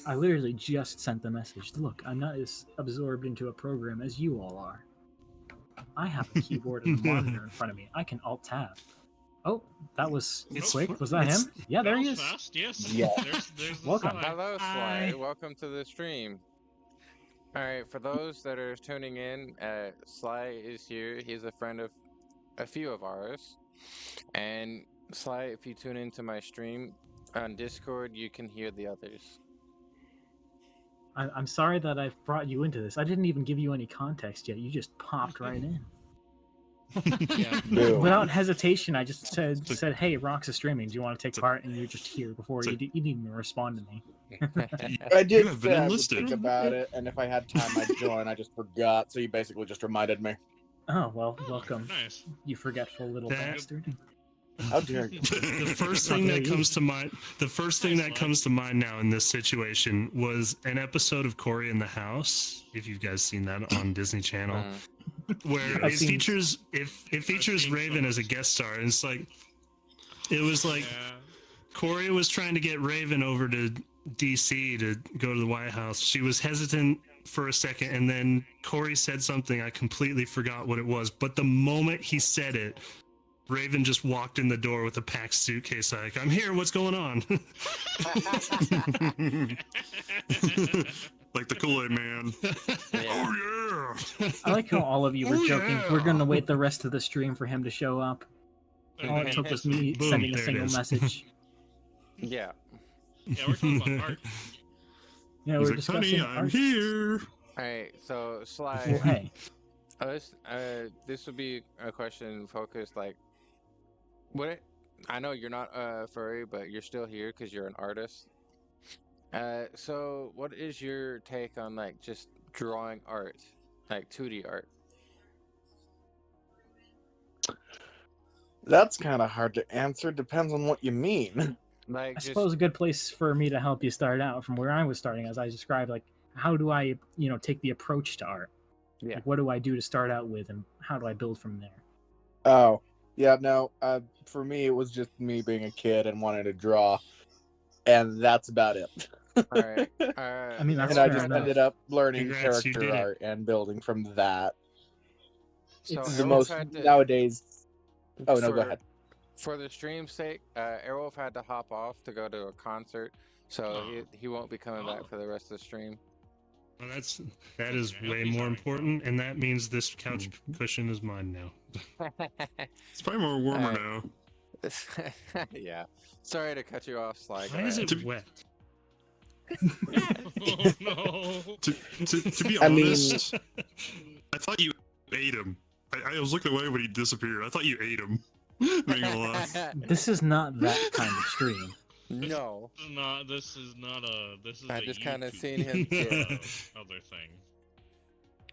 I literally just sent the message. Look, I'm not as absorbed into a program as you all are. I have a keyboard and a monitor in front of me. I can Alt-Tab. Oh, that was It's quick. fu- Was that it's- him? Yeah, there That he was is. fast, yes. Yeah. There's the Welcome. Sly. Hello, Sly. Hi. Welcome to the stream. All right, for those that are tuning in, Sly is here. He's a friend of a few of ours. And Sly, if you tune into my stream on Discord, you can hear the others. I'm sorry that I've brought you into this. I didn't even give you any context yet. You just popped right in. Yeah. Boom. Without hesitation, I just said, "Hey, Rox is streaming. Do you want to take part?" And you're just here before It's you didn't even respond to me. I You did have been say I would enlisted. think about it, and if I had time, I'd join. I just forgot, so you basically just reminded me. Oh well, welcome, Nice. you forgetful little That- bastard. How dare you? The first How thing dare that you. comes to mind, the first thing Nice that one. comes to mind now in this situation was an episode of Cory in the House. If you guys seen that on Disney Channel, where I've it seen- features seen Raven some as a of it. guest star, and it's like it was like Yeah. Cory was trying to get Raven over to DC to go to the White House. She was hesitant for a second, and then Cory said something. I completely forgot what it was, but the moment he said it, Raven just walked in the door with a packed suitcase. Like, I'm here. What's going on? Like the Kool-Aid man. Yeah. Oh yeah. I like how all of you were Oh, joking. yeah. We're gonna wait the rest of the stream for him to show up. All it took was me Boom, sending a there it single is. message. Yeah. Yeah, we're talking about art. Yeah, He's we're like, discussing honey, I'm art. here. All right. So Well, Sly, hey, this would be a question focused like, I know you're not furry, but you're still here because you're an artist. So what is your take on like just drawing art, like 2D art? That's kind of hard to answer. Depends on what you mean. Like, I just suppose a good place for me to help you start out from where I was starting, as I described, like how do I, take the approach to art? yeah. Like, what do I do to start out with, and how do I build from there? Oh, yeah, no. For me, it was just me being a kid and wanting to draw, and that's about it. All right. I mean, that's And I fair just enough. ended up learning Congrats, you character did it. art and building from that. So It's The Airwolf most had to, nowadays. Oh no, go for ahead. for the stream's sake, Airwolf had to hop off to go to a concert, so he won't be coming back for the rest of the stream. Well, that is Okay, I hope way he's more having important, and that means this couch cushion is mine now. It's probably more warmer Alright. now. Yeah. Sorry to cut you off, Sly. Go Why is ahead. it wet? Oh no! To be I mean- honest, I thought you ate him. I was looking away when he disappeared. I thought you ate him. Not gonna lie. This is not that kind of stream. No. This is not a. This is. I a just kind of YouTube, seen him get. other thing.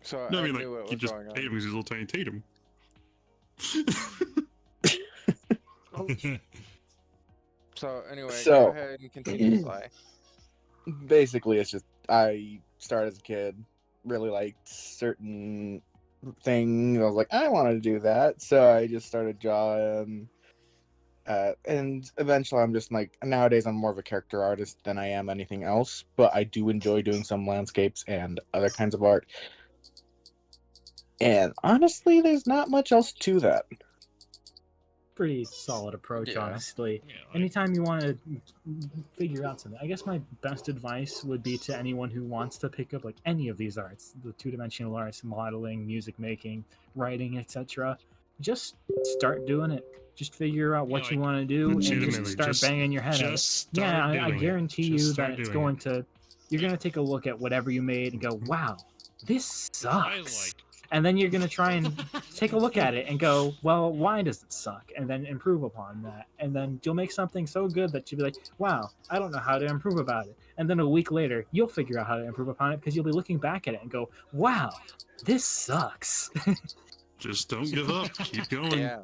So No, I I mean knew what like he was just going ate him on. because he's a little tiny Tatum. So anyway, So- go ahead and continue, Sly. Basically, it's just I started as a kid, really liked certain things. I was like, I want to do that, so I just started drawing. And eventually, I'm just like, nowadays, I'm more of a character artist than I am anything else. But I do enjoy doing some landscapes and other kinds of art. And honestly, there's not much else to that. Pretty solid approach, Yeah. honestly. Yeah, like, Anytime you want to figure out something, I guess my best advice would be to anyone who wants to pick up like any of these arts, the two-dimensional arts, modeling, music making, writing, etc. Just start doing it. Just figure out what Yeah, you like, want to do and legitimately, just start just- banging your head at it. Just start Yeah, I doing it. guarantee Just you start that it's doing going it. to. You're going to take a look at whatever you made and go, "Wow, this I sucks." like. And then you're going to try and take a look at it and go, well, why does it suck? And then improve upon that. And then you'll make something so good that you'll be like, wow, I don't know how to improve about it. And then a week later, you'll figure out how to improve upon it because you'll be looking back at it and go, wow, this sucks. Just don't give up. Keep going. Yeah.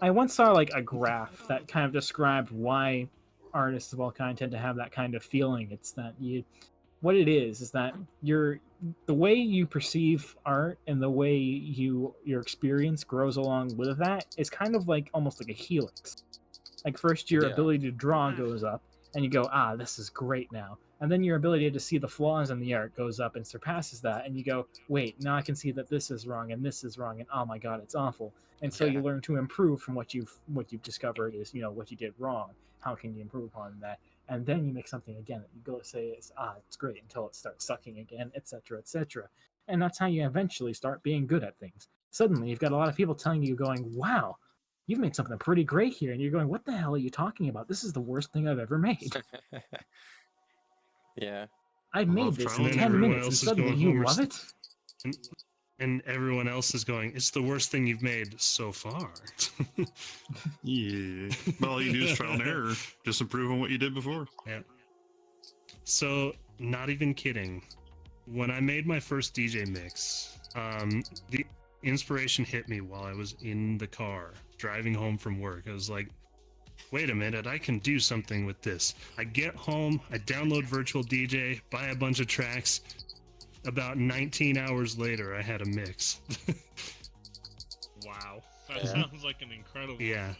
I once saw like a graph that kind of described why artists of all kinds tend to have that kind of feeling. It's that what it is that the way you perceive art and the way your experience grows along with that is kind of like almost like a helix. Like first your Yeah. ability to draw goes up and you go, this is great now. And then your ability to see the flaws in the art goes up and surpasses that, and you go, wait, now I can see that this is wrong and this is wrong, and oh my god, it's awful. And so you learn to improve from what you've discovered is what you did wrong. How can you improve upon that? And then you make something again that you go to say it's great until it starts sucking again, etc., etc. And that's how you eventually start being good at things. Suddenly, you've got a lot of people telling you, going, "Wow, you've made something pretty great here," and you're going, "What the hell are you talking about? This is the worst thing I've ever made. Yeah. I Love made this trial in and 10 error. minutes, and Else is suddenly going, you "Homer, love it." And everyone else is going, it's the worst thing you've made so far. Yeah. Well, all you do is trial and error. Just improve on what you did before. So, not even kidding. When I made my first DJ mix, the inspiration hit me while I was in the car driving home from work. I was like, wait a minute, I can do something with this. I get home, I download Virtual DJ, buy a bunch of tracks. About 19 hours later, I had a mix. Wow, that Yeah. sounds like an incredible. Yeah.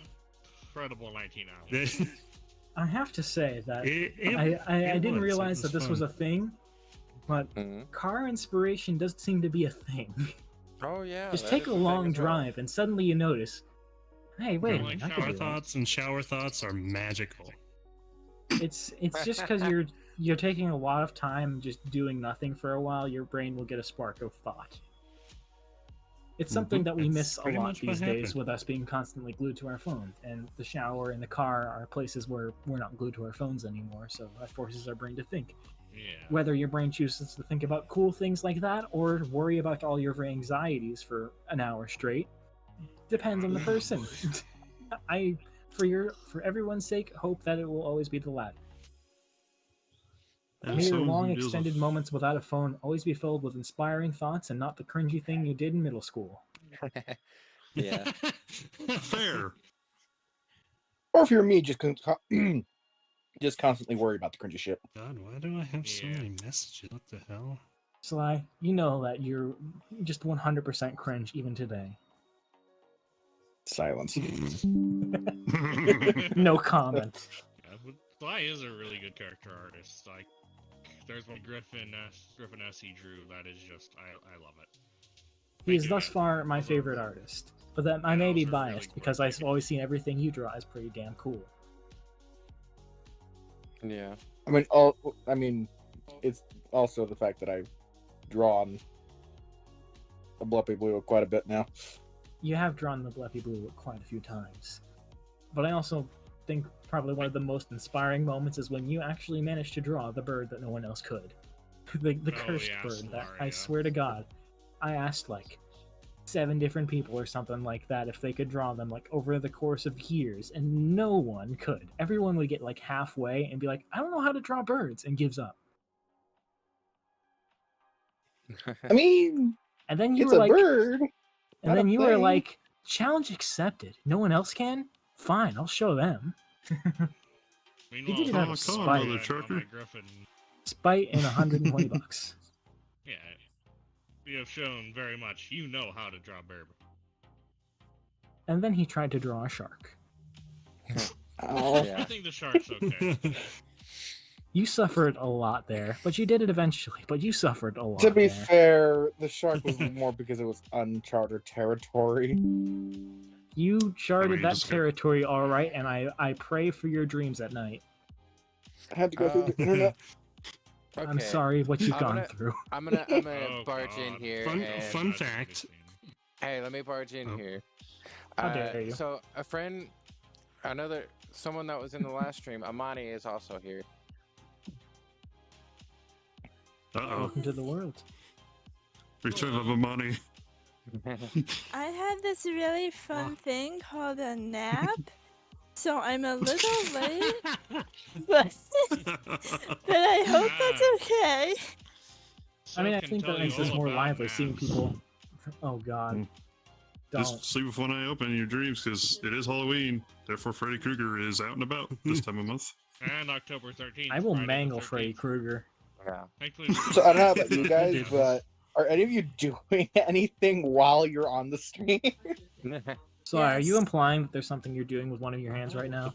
Incredible 19 hours. it, I have to say that it I didn't was. realize It that this was fun. a thing, but Mhm. car inspiration does seem to be a thing. Oh yeah. Just that take is a the thing long as well. drive, and suddenly you notice, hey, wait a Like minute, I shower can Car do that. thoughts and shower thoughts are magical. It's just because you're taking a lot of time just doing nothing for a while. Your brain will get a spark of thought. It's something that we That's miss a pretty lot much what these days happened. with us being constantly glued to our phone. And the shower and the car are places where we're not glued to our phones anymore, so that forces our brain to think. Yeah. Whether your brain chooses to think about cool things like that or worry about all your anxieties for an hour straight depends on the person. For everyone's sake, hope that it will always be the latter. As May your someone long who deals extended with- moments without a phone always be filled with inspiring thoughts and not the cringy thing you did in middle school. Yeah. Fair. Or if you're me, just just constantly worry about the cringy shit. God, why do I have so Yeah. many messages? What the hell? Sly, you know that you're just 100% cringe even today. Silence. No comment. Yeah, but Sly is a really good character artist. Like, there's one Griffin S. Drew that is just I love it. He is you, thus guys. far my Those are- favorite artist. But then I Yeah, may be those are really biased cool because I've pages. always seen everything you draw as pretty damn cool. Yeah. I mean, it's also the fact that I've drawn the Bleppy Blue quite a bit now. You have drawn the Bleppy Blue quite a few times. But I also think probably one of the most inspiring moments is when you actually managed to draw the bird that no one else could. the Oh, cursed yeah, bird that I Solaria. swear to God, I asked like 7 different people or something like that if they could draw them like over the course of years, and no one could. Everyone would get like halfway and be like, I don't know how to draw birds, and gives up. I mean, And then you it's were a like, bird. and not a then you were thing. like, challenge accepted. No one else can? Fine, I'll show them. Meanwhile, did it out of come on, spite. Brother on Trucker. my Griffin, Spite and $120. yeah, you have shown very much you know how to draw bird. And then he tried to draw a shark. Oh, Yeah. I think the shark's okay. You suffered a lot there, but you did it eventually. But you suffered a lot to be there. fair, the shark was more because it was uncharted territory. You charted that just- territory all right, and I pray for your dreams at night. I had to go through the internet. Okay. I'm sorry what you've I'm gone gonna- through. I'm gonna Oh, barge in God. here. Fun- and, fun That's a good fact. scene. Hey, let me barge in Oh. here. How dare you. So a friend, someone that was in the last stream, Amani, is also here. Uh-oh. Welcome to the world. Return of Amani. I have this really fun thing called a nap, so I'm a little late, but I hope that's okay. I mean, I Silk can think that tell you makes this all more about lively, seeing naps. people. Oh God. Mm. Don't. Just sleep with one eye open in your dreams, because it is Halloween. Therefore, Freddy Krueger is out and about this time of month. And October 13th. I will Friday the mangle 13th. Freddy Krueger. Yeah. Thankfully, So I don't know about you guys, but are any of you doing anything while you're on the stream? So are you Yes. implying that there's something you're doing with one of your hands right now?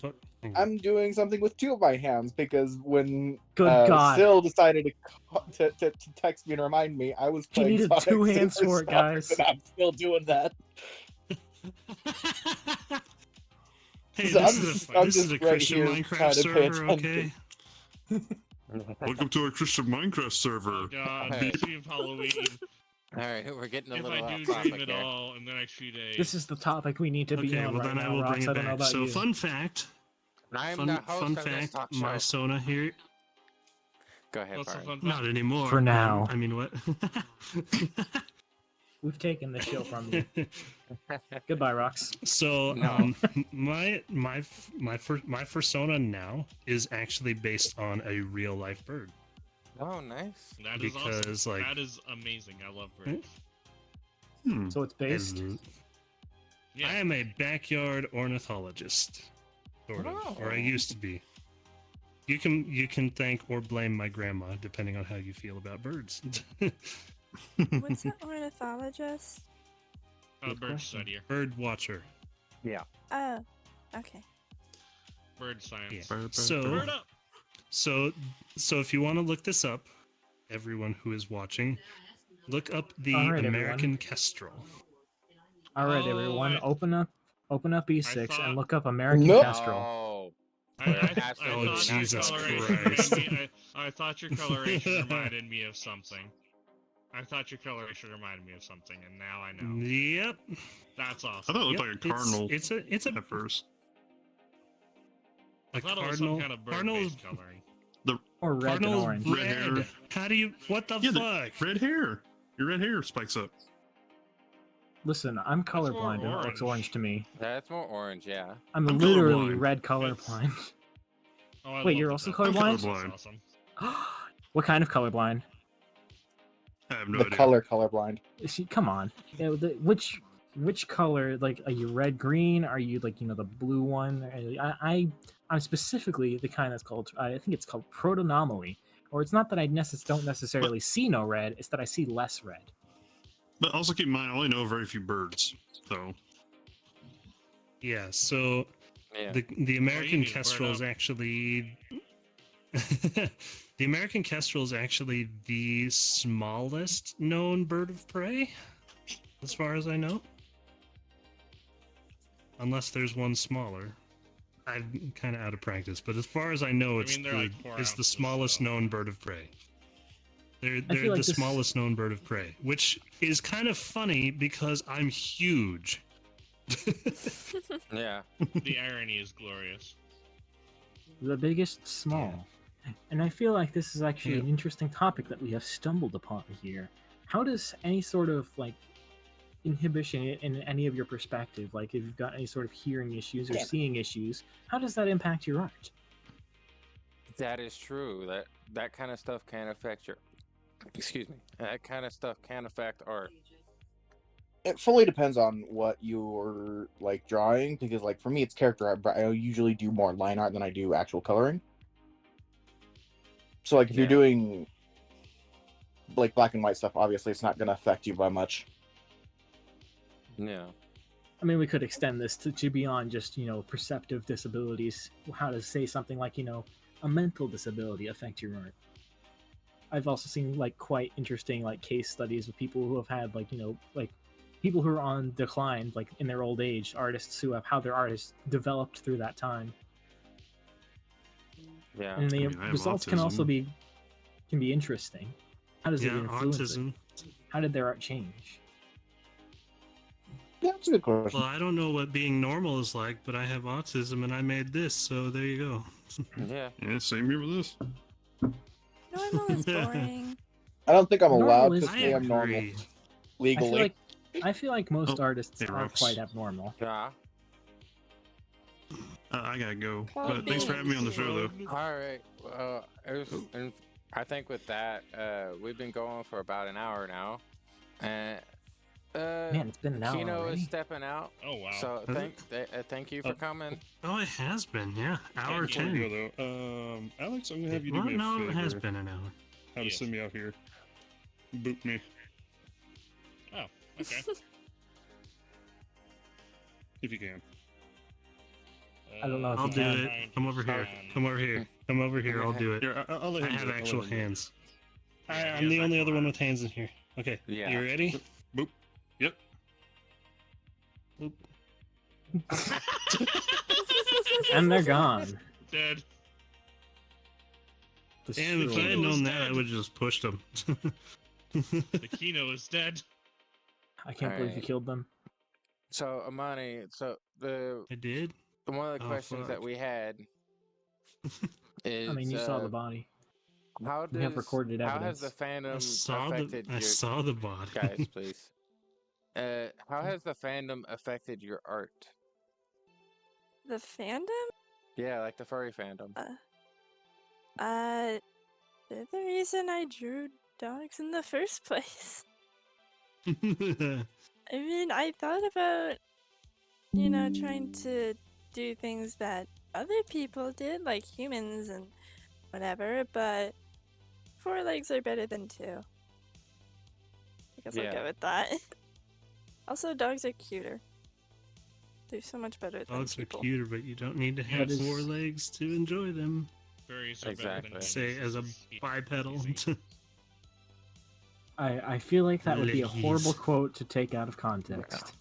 I'm doing something with 2 of my hands because when Good God. Sil decided to text me and remind me, I was He playing needed Sonic 2 hands for it, Superstars, guys. and I'm still doing that. Hey, So this I'm is just a right Christian here Minecraft trying to pay server, attention. okay? Welcome to our Christian Minecraft server. Oh God, Hey. speaking of Halloween, All right, we're getting a if little I off do topic dream at here. all, and then I shoot a... This is the topic we need to be Okay, on well right then I now, will Rox. bring it I don't know back. about So, you. fun fact. I'm Fun, the host fun of this fact. talk My show. Sona here. Go ahead, What's the Farin. fun fact? Not anymore. For now. I mean, what? We've taken the show from you. Goodbye, Rox. So No. my persona now is actually based on a real life bird. Oh, nice. That is awesome. Because, like- That is amazing. I love birds. So it's based. Yeah. I am a backyard ornithologist, sort of, or I Oh. used to be. You can thank or blame my grandma depending on how you feel about birds. What's an ornithologist? Good Bird question. studier. Bird watcher. Oh, okay. Bird science. Yeah. Bird, So Bird up! so if you want to look this up, everyone who is watching, look up the All right, American everyone. Kestrel. All right, Oh, everyone, I- open up E6 thought- and look up American Nope. Kestrel. Oh, I absolutely thought not. your Jesus coloration Christ. made me- I thought your coloration reminded me of something. I thought your coloration reminded me of something, and now I know. Yep. That's I awesome. thought it looked Yep, like a cardinal It's a at first. I a thought it was some cardinal. kind of Cardinals. bird-based coloring. Or red and Cardinals orange. Red hair. red. How do you? What the Yeah, fuck? Red hair. Your red hair spikes up. Listen, I'm more colorblind and it looks orange. orange to me. That's more orange, yeah. I'm I'm literally colorblind. red colorblind. Oh, I Wait, love you're the also color. colorblind? That's awesome. What kind of colorblind? I have no The idea. colorblind. Come on. Which which color, like, are you red green? Are you like, the blue one? I'm specifically the kind that's called, I think it's called protonomaly, or it's not that I don't necessarily see no red, it's that I see less red. But also keep in mind, I only know very few birds, so Yeah, so Yeah. the American need to kestrel burn is up. actually the American kestrel is actually the smallest known bird of prey, as far as I know. Unless there's one smaller. I'm kind of out of practice, but as far as I know, I it's mean, they're like 4 it's the ounces, smallest so- known bird of prey. They're feel like the this- smallest known bird of prey, which is kind of funny because I'm huge. Yeah. The irony is glorious. The biggest small. And I feel like this is actually Yeah. an interesting topic that we have stumbled upon here. How does any sort of like inhibition in any of your perspective, like if you've got any sort of hearing issues or Yeah. seeing issues, how does that impact your art? That is true. That kind of stuff can affect your. Excuse me. That kind of stuff can affect art. It fully depends on what you're like drawing, because like for me it's character art, but I usually do more line art than I do actual coloring. So like if you're Yeah. doing like black and white stuff, obviously it's not going to affect you by much. Yeah. I mean, we could extend this to beyond just, perceptive disabilities. How to say something like, a mental disability affect your art. I've also seen like quite interesting like case studies of people who have had like, like people who are on decline, like in their old age, artists who have how their art has developed through that time. Yeah. And the I have results can also autism. be interesting. How does it Yeah, influence it? autism. How did their art change? Yeah, that's a good question. Well, I don't know what being normal is like, but I have autism and I made this, so there you go. Yeah. yeah, same here with this. Normal is boring. I don't think I'm Normal allowed is- to I say I'm normal agree. legally. I feel like most Oh, artists hey, are Rox. quite abnormal. Yeah. I gotta go. Well, But thanks for having me on the show, though. All right. And I think with that, we've been going for about an hour now, and Man, it's been an hour Kino is already. stepping out. Oh wow. So Has thank you for coming. Oh, it has been, yeah. Hour Thank you. Before 10. we go, though, Alex, I'm gonna have you do Well, me a no, favor. it has been an hour. How to Yes. send me out here? Boot me Oh, okay. if you can. I don't know if I'll you do can. it. Come over here. Come over here. Come over here. I'll do it. Here, I'll let I him have do it. I'll actual let him do it. hands. Yeah, I'm the he has only actual other one hands. with hands in here. Okay. Yeah. You ready? Boop. Yep. Boop. And they're gone. Dead. Damn, if I had Kino known is that, I dead. would have just pushed them. The Kino is dead. I can't believe you Alright. killed them. So Amani, I did? one of the Oh, questions that fuck. we had is I mean, you saw the body. how We have does recorded how has the evidence. fandom affected I your saw the body. guys, please? How has the fandom affected your art? The fandom? Yeah, like the furry fandom. They're the reason I drew dogs in the first place. I mean, I thought about, trying to do things that other people did, like humans and whatever, but 4 legs are better than 2. I guess I'll Yeah. go with that. Also, dogs are cuter. They're so much better than Dogs are people. cuter, but you don't need to have That is- 4 legs to enjoy them. Furries are better Exactly. than Say, humans. as a It's easy. bipedal. I feel like that would be a horrible Leggies. quote to take out of context.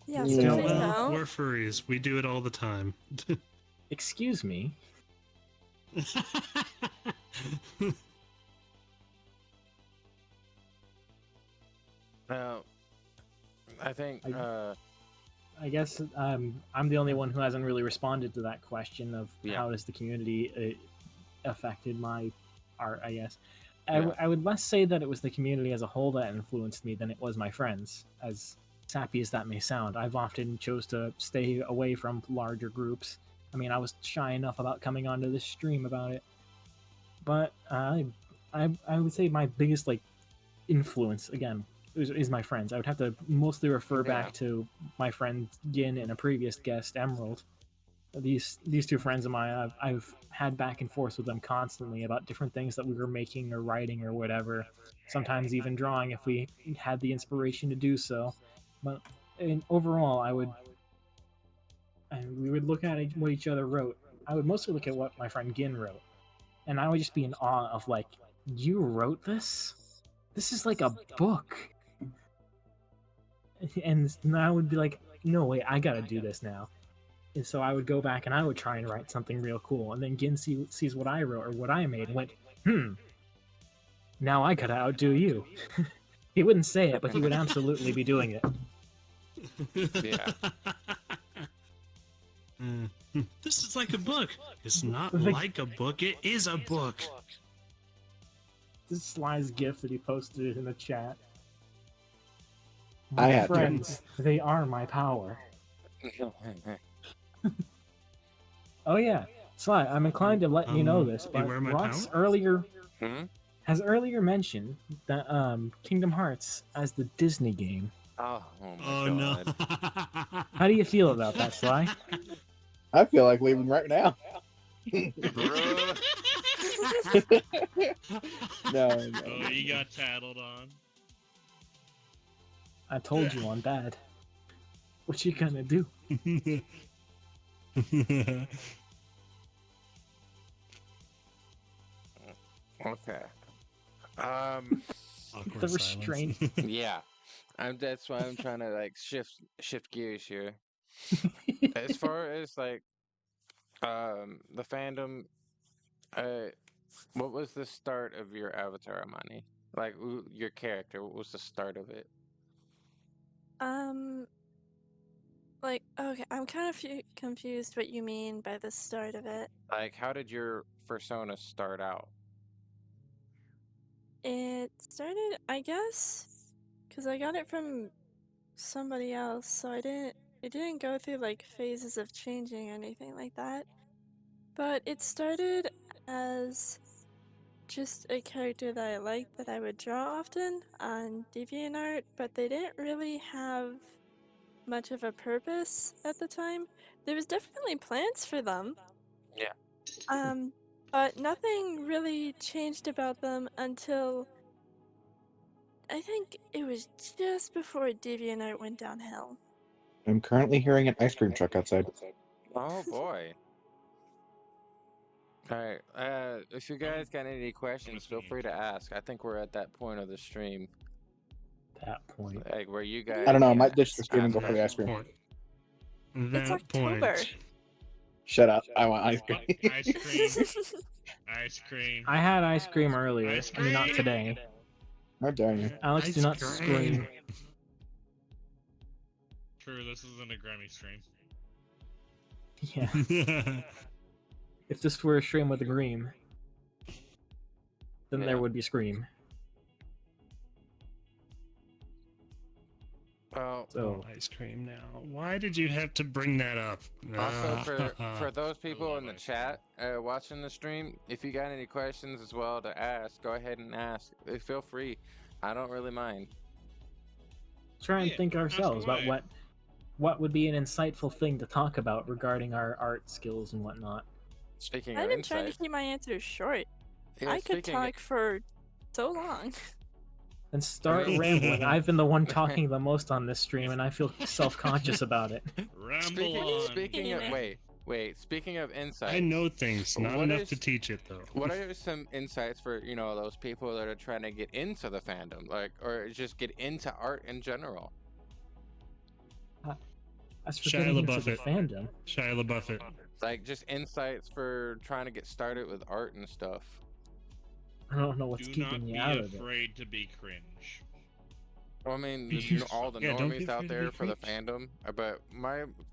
Yeah, Yeah. so Well, they Well, know. we're furries. We do it all the time. Excuse me. I think I guess I'm the only one who hasn't really responded to that question of Yeah. how has the community affected my art, I guess. Yeah. I would less say that it was the community as a whole that influenced me than it was my friends. As sappy as that may sound, I've often chose to stay away from larger groups. I mean, I was shy enough about coming onto this stream about it. But I would say my biggest influence, again, is my friends. I would have to mostly refer Yeah. back to my friend Gin and a previous guest, Emerald. These two friends of mine, I've had back and forth with them constantly about different things that we were making or writing or whatever. Sometimes even drawing if we had the inspiration to do so. But overall, we would look at what each other wrote. I would mostly look at what my friend Gin wrote, and I would just be in awe of like, you wrote this? This is like a book. And I would be like, no, wait, I gotta do this now. And so I would go back and I would try and write something real cool. And then Gin sees what I wrote or what I made and went, now I gotta outdo you. He wouldn't say it, but he would absolutely be doing it. Yeah. This is like a book. It's not The- like a book. It is a book. This is Sly's gift that he posted in the chat. I My had to. friends, they are my power. Oh yeah, Sly, I'm inclined to let you know this, but beware my Ross power? has earlier mentioned that Kingdom Hearts as the Disney game. Oh my Oh god. no. How do you feel about that, Sly? I feel like leaving right now. Bruh. No. Oh, you got tattled on. I told you I'm bad. What you gonna do? Okay. Awkward The silence. restraint. Yeah. That's why I'm trying to like shift gears here. As far as like the fandom, what was the start of your avatar, Amani? Like your character, what was the start of it? Like, okay, I'm kind of confused what you mean by the start of it. Like how did your persona start out? It started, I guess, because I got it from somebody else, so it didn't go through like phases of changing or anything like that. But it started as just a character that I liked that I would draw often on DeviantArt, but they didn't really have much of a purpose at the time. There was definitely plans for them. Yeah. But nothing really changed about them until I think it was just before DeviantArt went downhill. I'm currently hearing an ice cream truck outside. Oh boy. Alright, if you guys got any questions, feel free to ask. I think we're at that point of the stream, That point. like where you guys. I don't know. I can might ditch the stream and go ask for the ice cream. Point. It's That point. October. Shut up. I want ice cream. Ice cream. Ice cream. I had ice cream earlier. Ice I mean, not cream. today. How dare you? Alex, do Ice not cream. scream. True, this isn't a Grammy stream. Yeah. If this were a stream with a Greem, then Yeah. there would be Scream. Well, So Ice cream now. Why did you have to bring that up? also for those people in the chat watching the stream, if you got any questions as well to ask, go ahead and ask. Feel free. I don't really mind. try and Yeah, think ourselves about away. what would be an insightful thing to talk about regarding our art skills and whatnot. Speaking I've of been trying to insight, keep my answers short. yeah, I could speaking- talk for so long. And start mean- rambling. I've been the one talking the most on this stream, and I feel self-conscious about it. Ramble Speaking, on. speaking of Yeah. wait. Speaking of insight, I know things, not What enough is- to teach it though. what are some insights for those people that are trying to get into the fandom, like, or just get into art in general? As for Shia getting into the LaBeouf. fandom, Shia LaBeouf. Like just insights for trying to get started with art and stuff. I don't know what's Do not keeping be you out of it. afraid to be cringe. Well, I mean, all the Yeah, don't be normies out afraid to there be for the cringe. fandom, but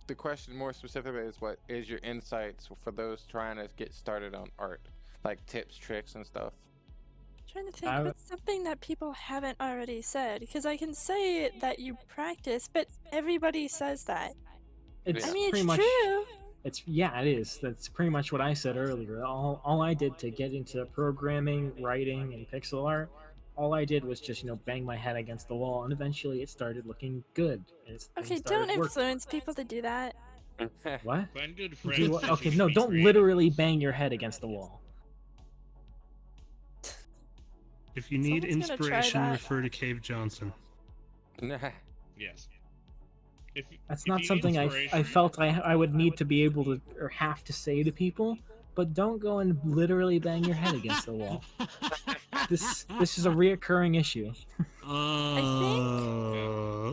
the question more specifically is what is your insights for those trying to get started on art, like tips, tricks, and stuff. Trying to think I- what's something that people haven't already said, because I can say that you practice, but everybody says that. It's I mean, pretty it's much. true. It is. That's pretty much what I said earlier. All I did to get into programming, writing, and pixel art, all I did was just bang my head against the wall, and eventually it started looking good. Okay, don't influence people to do that. What? Find good Do friends. what? that Okay, you no, be don't creative. literally bang your head against the wall. If you need Someone's gonna try inspiration, that. refer to Cave Johnson. Yes. If, That's if not you need something I inspiration- felt I would need to be able to or have to say to people, but don't go and literally bang your head against the wall. This is a reoccurring issue.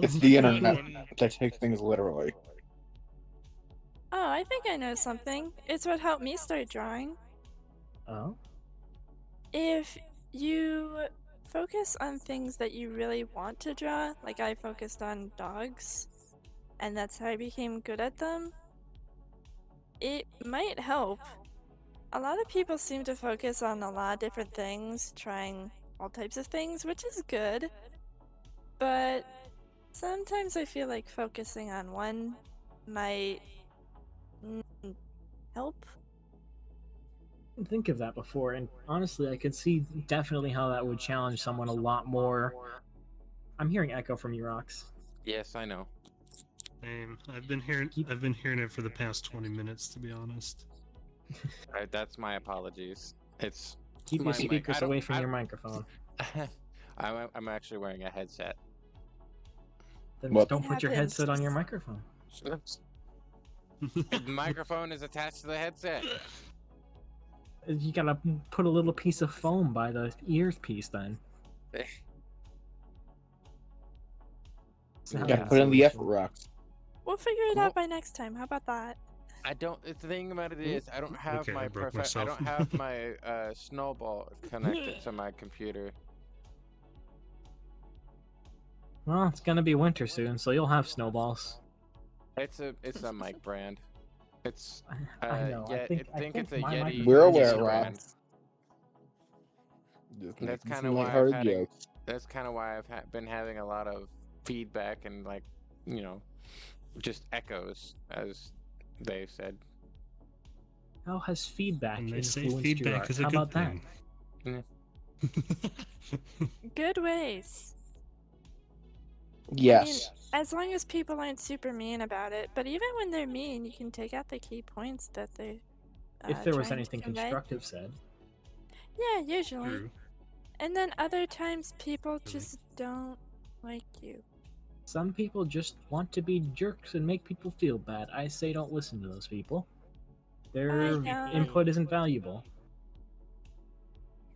It's the When- internet when- that takes things literally. Oh, I think I know something. It's what helped me start drawing. Oh? If you focus on things that you really want to draw, like I focused on dogs, and that's how I became good at them, it might help. A lot of people seem to focus on a lot of different things, trying all types of things, which is good. But sometimes I feel like focusing on one might help. I didn't think of that before, and honestly, I could see definitely how that would challenge someone a lot more. I'm hearing echo from you, Rox. Yes, I know. I've been hearing it for the past 20 minutes, to be honest. That's my apologies. It's Keep my your mic. speakers away from your microphone. I'm actually wearing a headset. Then What? don't put your Happens. headset on your microphone. The microphone is attached to the headset. You gotta put a little piece of foam by the earpiece then. You gotta put in the effort, Rocks. We'll figure it out by next time. How about that? I don't. The thing about it is, I don't have Okay, my I broke I myself. don't have my snowball connected to my computer. Well, it's gonna be winter soon, so you'll have snowballs. It's a mic brand. It's I know. Yeah, I think it's a my Yeti. microphone We're is aware, a brand. Rocks. Just That's making kind some of why lighthearted I've jokes. That's kind of why I've been having a lot of feedback and just echoes, as they said. How has feedback And they say influenced feedback your art? is a How good about that? thing. Good ways. Yes. As long as people aren't super mean about it. But even when they're mean, you can take out the key points that they're If there was trying to anything convey. constructive said. Yeah, usually. True. And then other times people Really? just don't like you. Some people just want to be jerks and make people feel bad. I say don't listen to those people. Their know. input isn't valuable.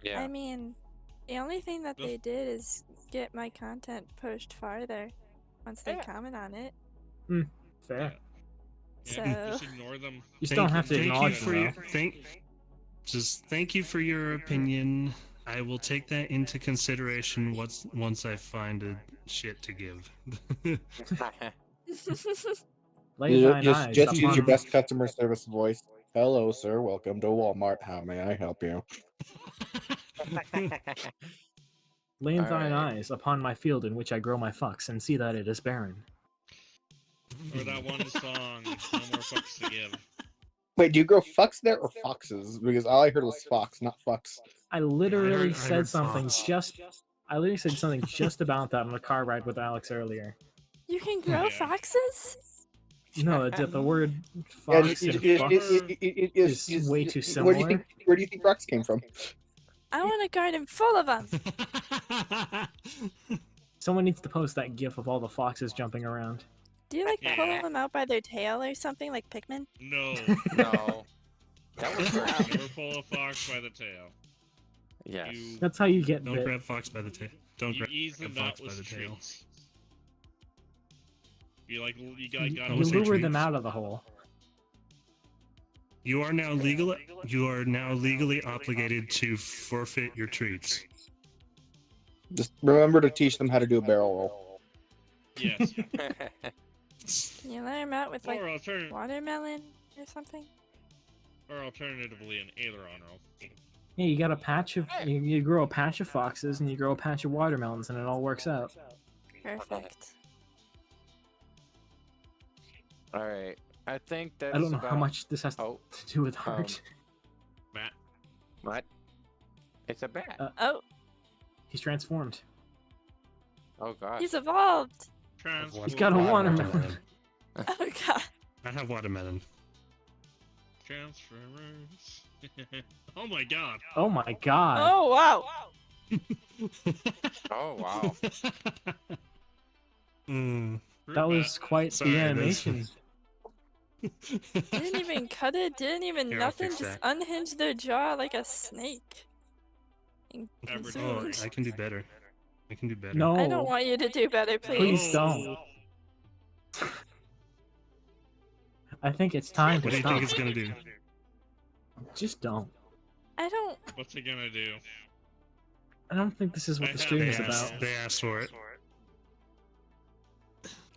Yeah. I mean, the only thing that Just- they did is get my content pushed farther once they Yeah. comment on it. Fair. Yeah, just ignore them. You still have to acknowledge for them, your, though. thank you for your opinion. I will take that into consideration once I find a shit to give. Lay thine eyes Just use your upon- best customer service voice. Hello, sir. Welcome to Walmart. How may I help you? Lay thine Alright. eyes upon my field in which I grow my fucks, and see that it is barren. Or that one song, No More Fucks to Give. Wait, do you grow fucks there or foxes? Because all I heard was fox, not fucks. I literally I said heard something fox. I literally said something just about that on the car ride with Alex earlier. You can grow Yeah. foxes? No, the word Yeah, fox and fuck is way too Where do you similar. think? Where do you think fox came from? I want a garden full of them. Someone needs to post that gif of all the foxes jumping around. Do you like pull Yeah. them out by their tail or something like Pikmin? No. No. That was great. Never pull a fox by the tail. Yes. You, That's how you get Don't bit. grab fox by the tail. Don't you grab ease them fox out by with the tail. treats. You gotta You was say lure them treats. out of the hole. You are now legally obligated to forfeit your treats. Just remember to teach them how to do a barrel roll. Yes. Can you lure them out with like Or, watermelon or something? or alternatively, an aileron roll. Yeah, you got a patch of you grow a patch of foxes and you grow a patch of watermelons and it all works out. Perfect. All right. I think that's I don't know about... how much this has Oh, to do with art. Matt. what? It's a bat. Oh, He's transformed. Oh god. He's evolved. He's got a watermelon. Oh god. I have watermelon. Transference. Oh my god. Oh my god. Oh wow. Oh wow. Mm. That was quite Sorry, the this- animation. Didn't even cut it. Didn't even Here, I'll nothing. fix Just that. unhinged their jaw like a snake. And Never Oh, consumed. I can do better. I can do better. No. I don't want you to do better, Please please. don't. I think it's time What to do you stop. think it's gonna do? Just don't. I don't. What's it gonna do? I don't think this is what the stream They is asked, about. they asked for it.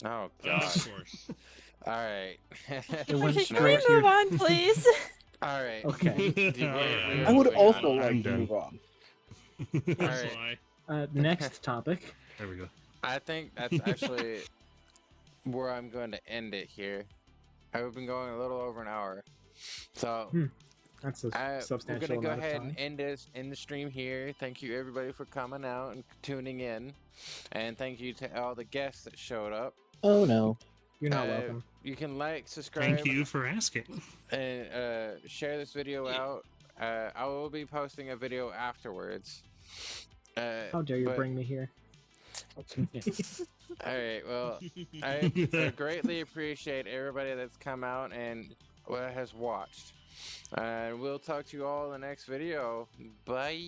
Oh Yeah, god. of course. It Alright. went Okay, can we straight move here. on, please? Alright. Okay. I would Moving also on. like I'm to done. move on. That's Alright. why. Next topic. There we go. I think that's actually where I'm going to end it here. I've been going a little over an hour. So That's a we're substantial gonna go amount of ahead time. and end this in the stream here. Thank you everybody for coming out and tuning in, and thank you to all the guests that showed up. Oh no. You're not welcome. You can like, subscribe, Thank you for asking. and share this video out. I will be posting a video afterwards. How dare you but- bring me here? All right. Well, I greatly appreciate everybody that's come out and has watched. And we'll talk to you all in the next video. Bye.